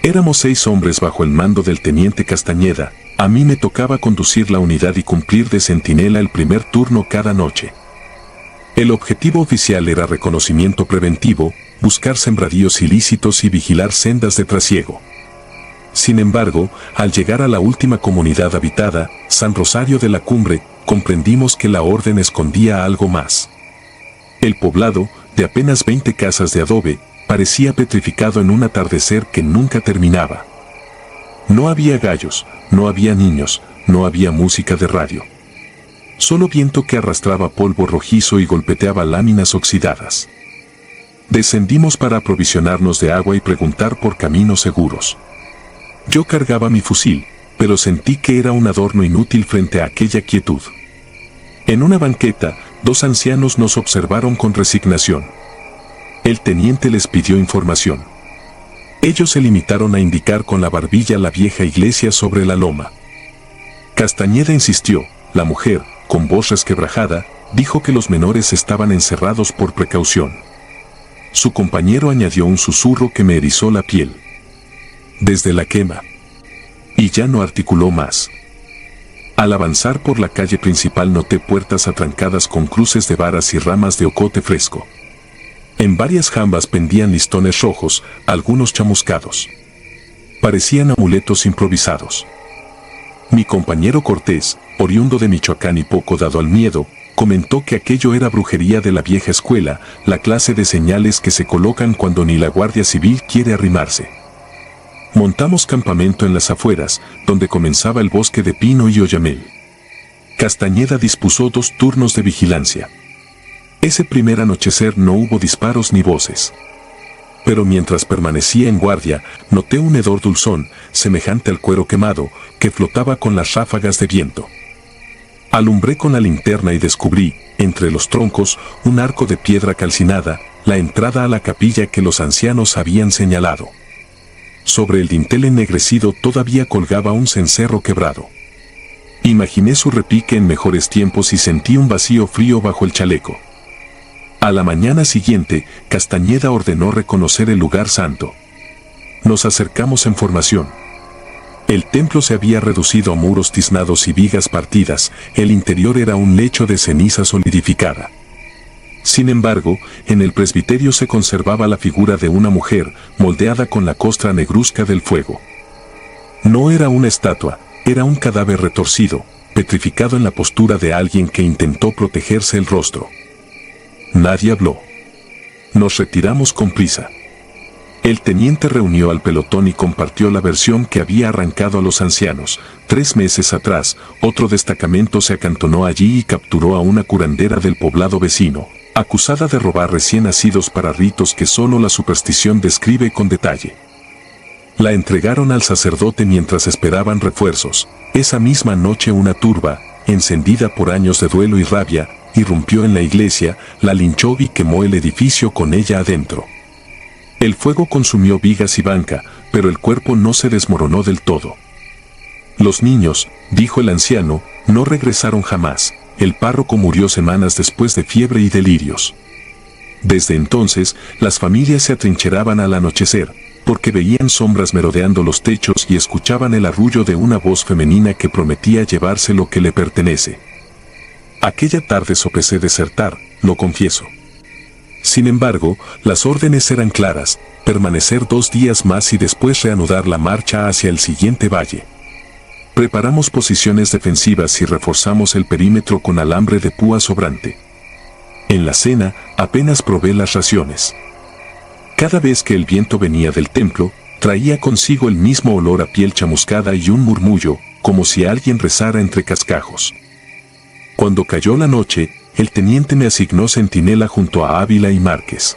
Éramos 6 hombres bajo el mando del teniente Castañeda. A mí me tocaba conducir la unidad y cumplir de centinela el primer turno cada noche. El objetivo oficial era reconocimiento preventivo, buscar sembradíos ilícitos y vigilar sendas de trasiego. Sin embargo, al llegar a la última comunidad habitada, San Rosario de la Cumbre, comprendimos que la orden escondía algo más. El poblado, de apenas 20 casas de adobe, parecía petrificado en un atardecer que nunca terminaba. No había gallos, no había niños, no había música de radio. Solo viento que arrastraba polvo rojizo y golpeteaba láminas oxidadas. Descendimos para aprovisionarnos de agua y preguntar por caminos seguros. Yo cargaba mi fusil, pero sentí que era un adorno inútil frente a aquella quietud. En una banqueta, 2 ancianos nos observaron con resignación. El teniente les pidió información. Ellos se limitaron a indicar con la barbilla la vieja iglesia sobre la loma. Castañeda insistió. La mujer, con voz resquebrajada, dijo que los menores estaban encerrados por precaución. Su compañero añadió un susurro que me erizó la piel. Desde la quema. Y ya no articuló más. Al avanzar por la calle principal noté puertas atrancadas con cruces de varas y ramas de ocote fresco. En varias jambas pendían listones rojos, algunos chamuscados. Parecían amuletos improvisados. Mi compañero Cortés, oriundo de Michoacán y poco dado al miedo, comentó que aquello era brujería de la vieja escuela, la clase de señales que se colocan cuando ni la Guardia Civil quiere arrimarse. Montamos campamento en las afueras, donde comenzaba el bosque de pino y oyamel. Castañeda dispuso 2 turnos de vigilancia. Ese primer anochecer no hubo disparos ni voces. Pero mientras permanecía en guardia, noté un hedor dulzón, semejante al cuero quemado, que flotaba con las ráfagas de viento. Alumbré con la linterna y descubrí, entre los troncos, un arco de piedra calcinada, la entrada a la capilla que los ancianos habían señalado. Sobre el dintel ennegrecido todavía colgaba un cencerro quebrado. Imaginé su repique en mejores tiempos y sentí un vacío frío bajo el chaleco. A la mañana siguiente, Castañeda ordenó reconocer el lugar santo. Nos acercamos en formación. El templo se había reducido a muros tiznados y vigas partidas, el interior era un lecho de ceniza solidificada. Sin embargo, en el presbiterio se conservaba la figura de una mujer, moldeada con la costra negruzca del fuego. No era una estatua, era un cadáver retorcido, petrificado en la postura de alguien que intentó protegerse el rostro. Nadie habló. Nos retiramos con prisa. El teniente reunió al pelotón y compartió la versión que había arrancado a los ancianos. 3 meses atrás, otro destacamento se acantonó allí y capturó a una curandera del poblado vecino, acusada de robar recién nacidos para ritos que solo la superstición describe con detalle. La entregaron al sacerdote mientras esperaban refuerzos. Esa misma noche una turba, encendida por años de duelo y rabia, irrumpió en la iglesia, la linchó y quemó el edificio con ella adentro. El fuego consumió vigas y banca, pero el cuerpo no se desmoronó del todo. Los niños, dijo el anciano, no regresaron jamás. El párroco murió semanas después de fiebre y delirios. Desde entonces, las familias se atrincheraban al anochecer, porque veían sombras merodeando los techos y escuchaban el arrullo de una voz femenina que prometía llevarse lo que le pertenece. Aquella tarde sopesé desertar, lo confieso. Sin embargo, las órdenes eran claras, permanecer 2 días más y después reanudar la marcha hacia el siguiente valle. Preparamos posiciones defensivas y reforzamos el perímetro con alambre de púa sobrante. En la cena, apenas probé las raciones. Cada vez que el viento venía del templo, Traía consigo el mismo olor a piel chamuscada y un murmullo, como si alguien rezara entre cascajos. Cuando cayó la noche, el teniente me asignó centinela junto a Ávila y Márquez.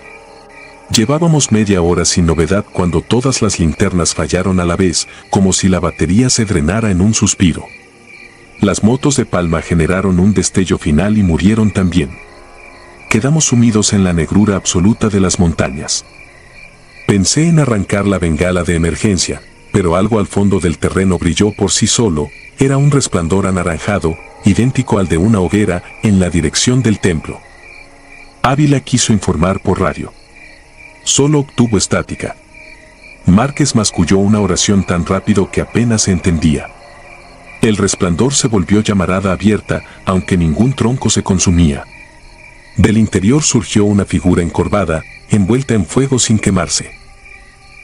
Llevábamos media hora sin novedad cuando todas las linternas fallaron a la vez, como si la batería se drenara en un suspiro. Las motos de Palma generaron un destello final y murieron también. Quedamos sumidos en la negrura absoluta de las montañas. Pensé en arrancar la bengala de emergencia, pero algo al fondo del terreno brilló por sí solo. Era un resplandor anaranjado, idéntico al de una hoguera, en la dirección del templo. Ávila quiso informar por radio. Solo obtuvo estática. Márquez masculló una oración tan rápido que apenas se entendía. El resplandor se volvió llamarada abierta, aunque ningún tronco se consumía. Del interior surgió una figura encorvada, envuelta en fuego sin quemarse.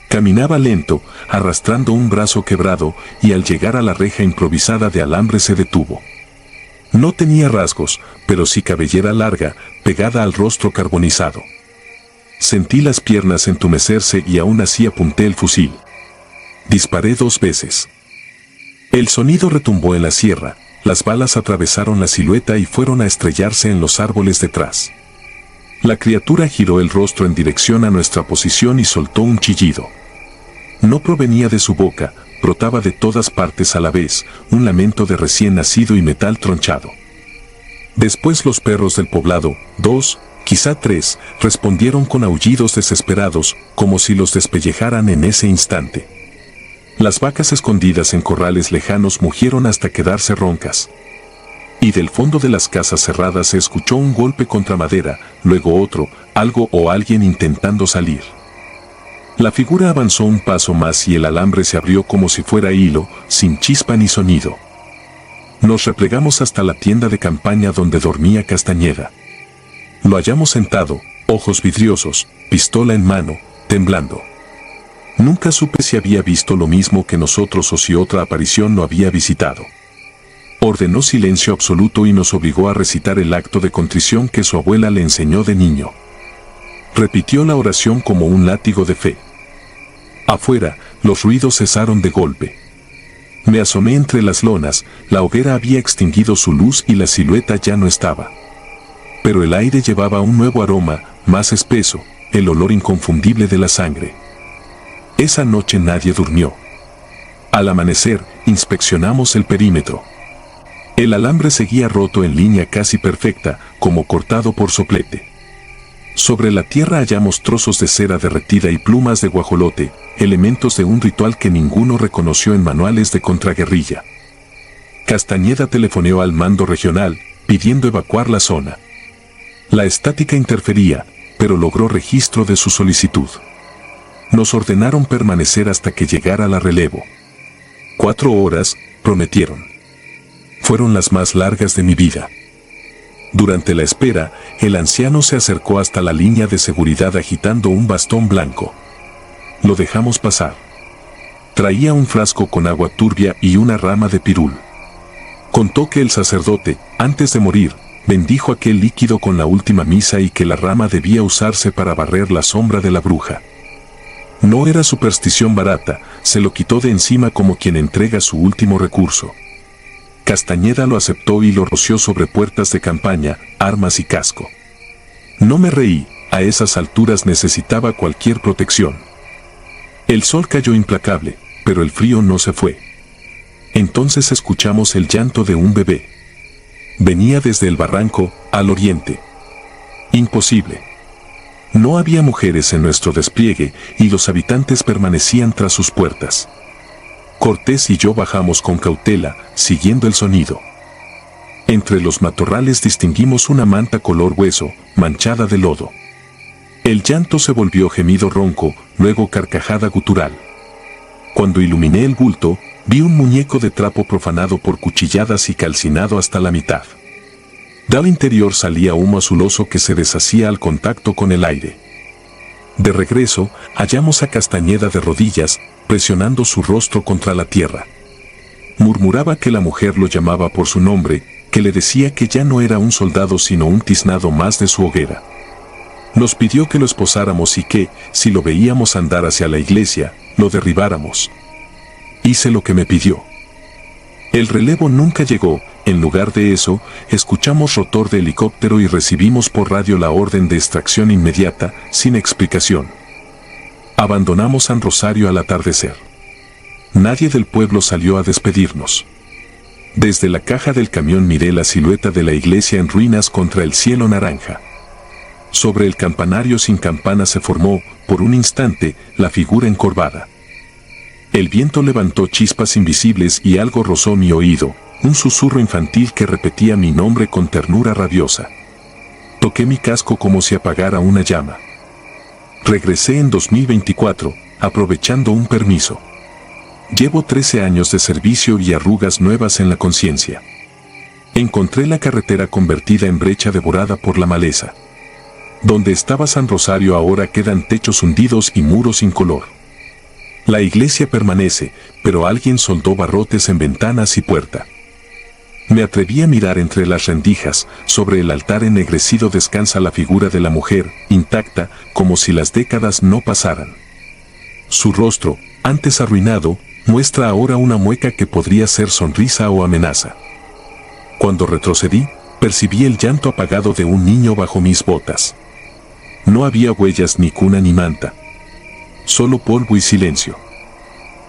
Caminaba lento, arrastrando un brazo quebrado, y al llegar a la reja improvisada de alambre se detuvo. No tenía rasgos, pero sí cabellera larga, pegada al rostro carbonizado. Sentí las piernas entumecerse y aún así apunté el fusil. Disparé 2 veces. El sonido retumbó en la sierra, las balas atravesaron la silueta y fueron a estrellarse en los árboles detrás. La criatura giró el rostro en dirección a nuestra posición y soltó un chillido. No provenía de su boca, brotaba de todas partes a la vez, un lamento de recién nacido y metal tronchado. Después los perros del poblado, 2, quizá 3, respondieron con aullidos desesperados, como si los despellejaran en ese instante. Las vacas escondidas en corrales lejanos mugieron hasta quedarse roncas. Y del fondo de las casas cerradas se escuchó un golpe contra madera, luego otro, algo o alguien intentando salir. La figura avanzó un paso más y el alambre se abrió como si fuera hilo, sin chispa ni sonido. Nos replegamos hasta la tienda de campaña donde dormía Castañeda. Lo hallamos sentado, ojos vidriosos, pistola en mano, temblando. Nunca supe si había visto lo mismo que nosotros o si otra aparición lo había visitado. Ordenó silencio absoluto y nos obligó a recitar el acto de contrición que su abuela le enseñó de niño. Repitió la oración como un látigo de fe. Afuera, los ruidos cesaron de golpe. Me asomé entre las lonas, la hoguera había extinguido su luz y la silueta ya no estaba. Pero el aire llevaba un nuevo aroma, más espeso, el olor inconfundible de la sangre. Esa noche nadie durmió. Al amanecer, inspeccionamos el perímetro. El alambre seguía roto en línea casi perfecta, como cortado por soplete. Sobre la tierra hallamos trozos de cera derretida y plumas de guajolote, elementos de un ritual que ninguno reconoció en manuales de contraguerrilla. Castañeda telefoneó al mando regional, pidiendo evacuar la zona. La estática interfería, pero logró registro de su solicitud. Nos ordenaron permanecer hasta que llegara la relevo. 4 horas, prometieron. Fueron las más largas de mi vida. Durante la espera, el anciano se acercó hasta la línea de seguridad agitando un bastón blanco. Lo dejamos pasar. Traía un frasco con agua turbia y una rama de pirul. Contó que el sacerdote, antes de morir, bendijo aquel líquido con la última misa y que la rama debía usarse para barrer la sombra de la bruja. No era superstición barata, se lo quitó de encima como quien entrega su último recurso. Castañeda lo aceptó y lo roció sobre puertas de campaña, armas y casco. No me reí, a esas alturas necesitaba cualquier protección. El sol cayó implacable, pero el frío no se fue. Entonces escuchamos el llanto de un bebé. Venía desde el barranco, al oriente. Imposible. No había mujeres en nuestro despliegue y los habitantes permanecían tras sus puertas. Cortés y yo bajamos con cautela, siguiendo el sonido. Entre los matorrales distinguimos una manta color hueso, manchada de lodo. El llanto se volvió gemido ronco, luego carcajada gutural. Cuando iluminé el bulto, vi un muñeco de trapo profanado por cuchilladas y calcinado hasta la mitad. Del interior salía humo azuloso que se deshacía al contacto con el aire. De regreso, hallamos a Castañeda de rodillas, presionando su rostro contra la tierra. Murmuraba que la mujer lo llamaba por su nombre, que le decía que ya no era un soldado sino un tiznado más de su hoguera. Nos pidió que lo esposáramos y que, si lo veíamos andar hacia la iglesia, lo derribáramos. Hice lo que me pidió. El relevo nunca llegó. En lugar de eso, escuchamos rotor de helicóptero y recibimos por radio la orden de extracción inmediata, sin explicación. Abandonamos San Rosario al atardecer. Nadie del pueblo salió a despedirnos. Desde la caja del camión miré la silueta de la iglesia en ruinas contra el cielo naranja. Sobre el campanario sin campana se formó, por un instante, la figura encorvada. El viento levantó chispas invisibles y algo rozó mi oído, un susurro infantil que repetía mi nombre con ternura rabiosa. Toqué mi casco como si apagara una llama. Regresé en 2024, aprovechando un permiso. Llevo 13 años de servicio y arrugas nuevas en la conciencia. Encontré la carretera convertida en brecha devorada por la maleza. Donde estaba San Rosario ahora quedan techos hundidos y muros sin color. La iglesia permanece, pero alguien soldó barrotes en ventanas y puerta. Me atreví a mirar entre las rendijas. Sobre el altar ennegrecido descansa la figura de la mujer, intacta, como si las décadas no pasaran. Su rostro, antes arruinado, muestra ahora una mueca que podría ser sonrisa o amenaza. Cuando retrocedí, percibí el llanto apagado de un niño bajo mis botas. No había huellas ni cuna ni manta. Solo polvo y silencio.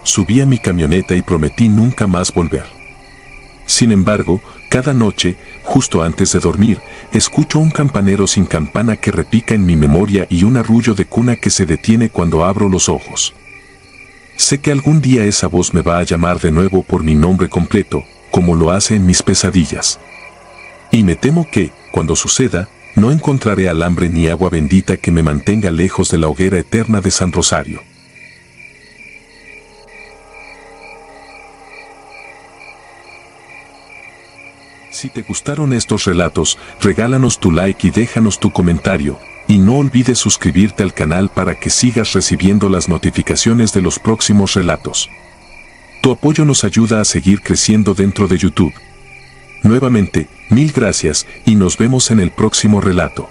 Subí a mi camioneta y prometí nunca más volver. Sin embargo, cada noche, justo antes de dormir, escucho un campanero sin campana que repica en mi memoria y un arrullo de cuna que se detiene cuando abro los ojos. Sé que algún día esa voz me va a llamar de nuevo por mi nombre completo, como lo hace en mis pesadillas. Y me temo que, cuando suceda, no encontraré alambre ni agua bendita que me mantenga lejos de la hoguera eterna de San Rosario. Si te gustaron estos relatos, regálanos tu like y déjanos tu comentario, y no olvides suscribirte al canal para que sigas recibiendo las notificaciones de los próximos relatos. Tu apoyo nos ayuda a seguir creciendo dentro de YouTube. Nuevamente, mil gracias y nos vemos en el próximo relato.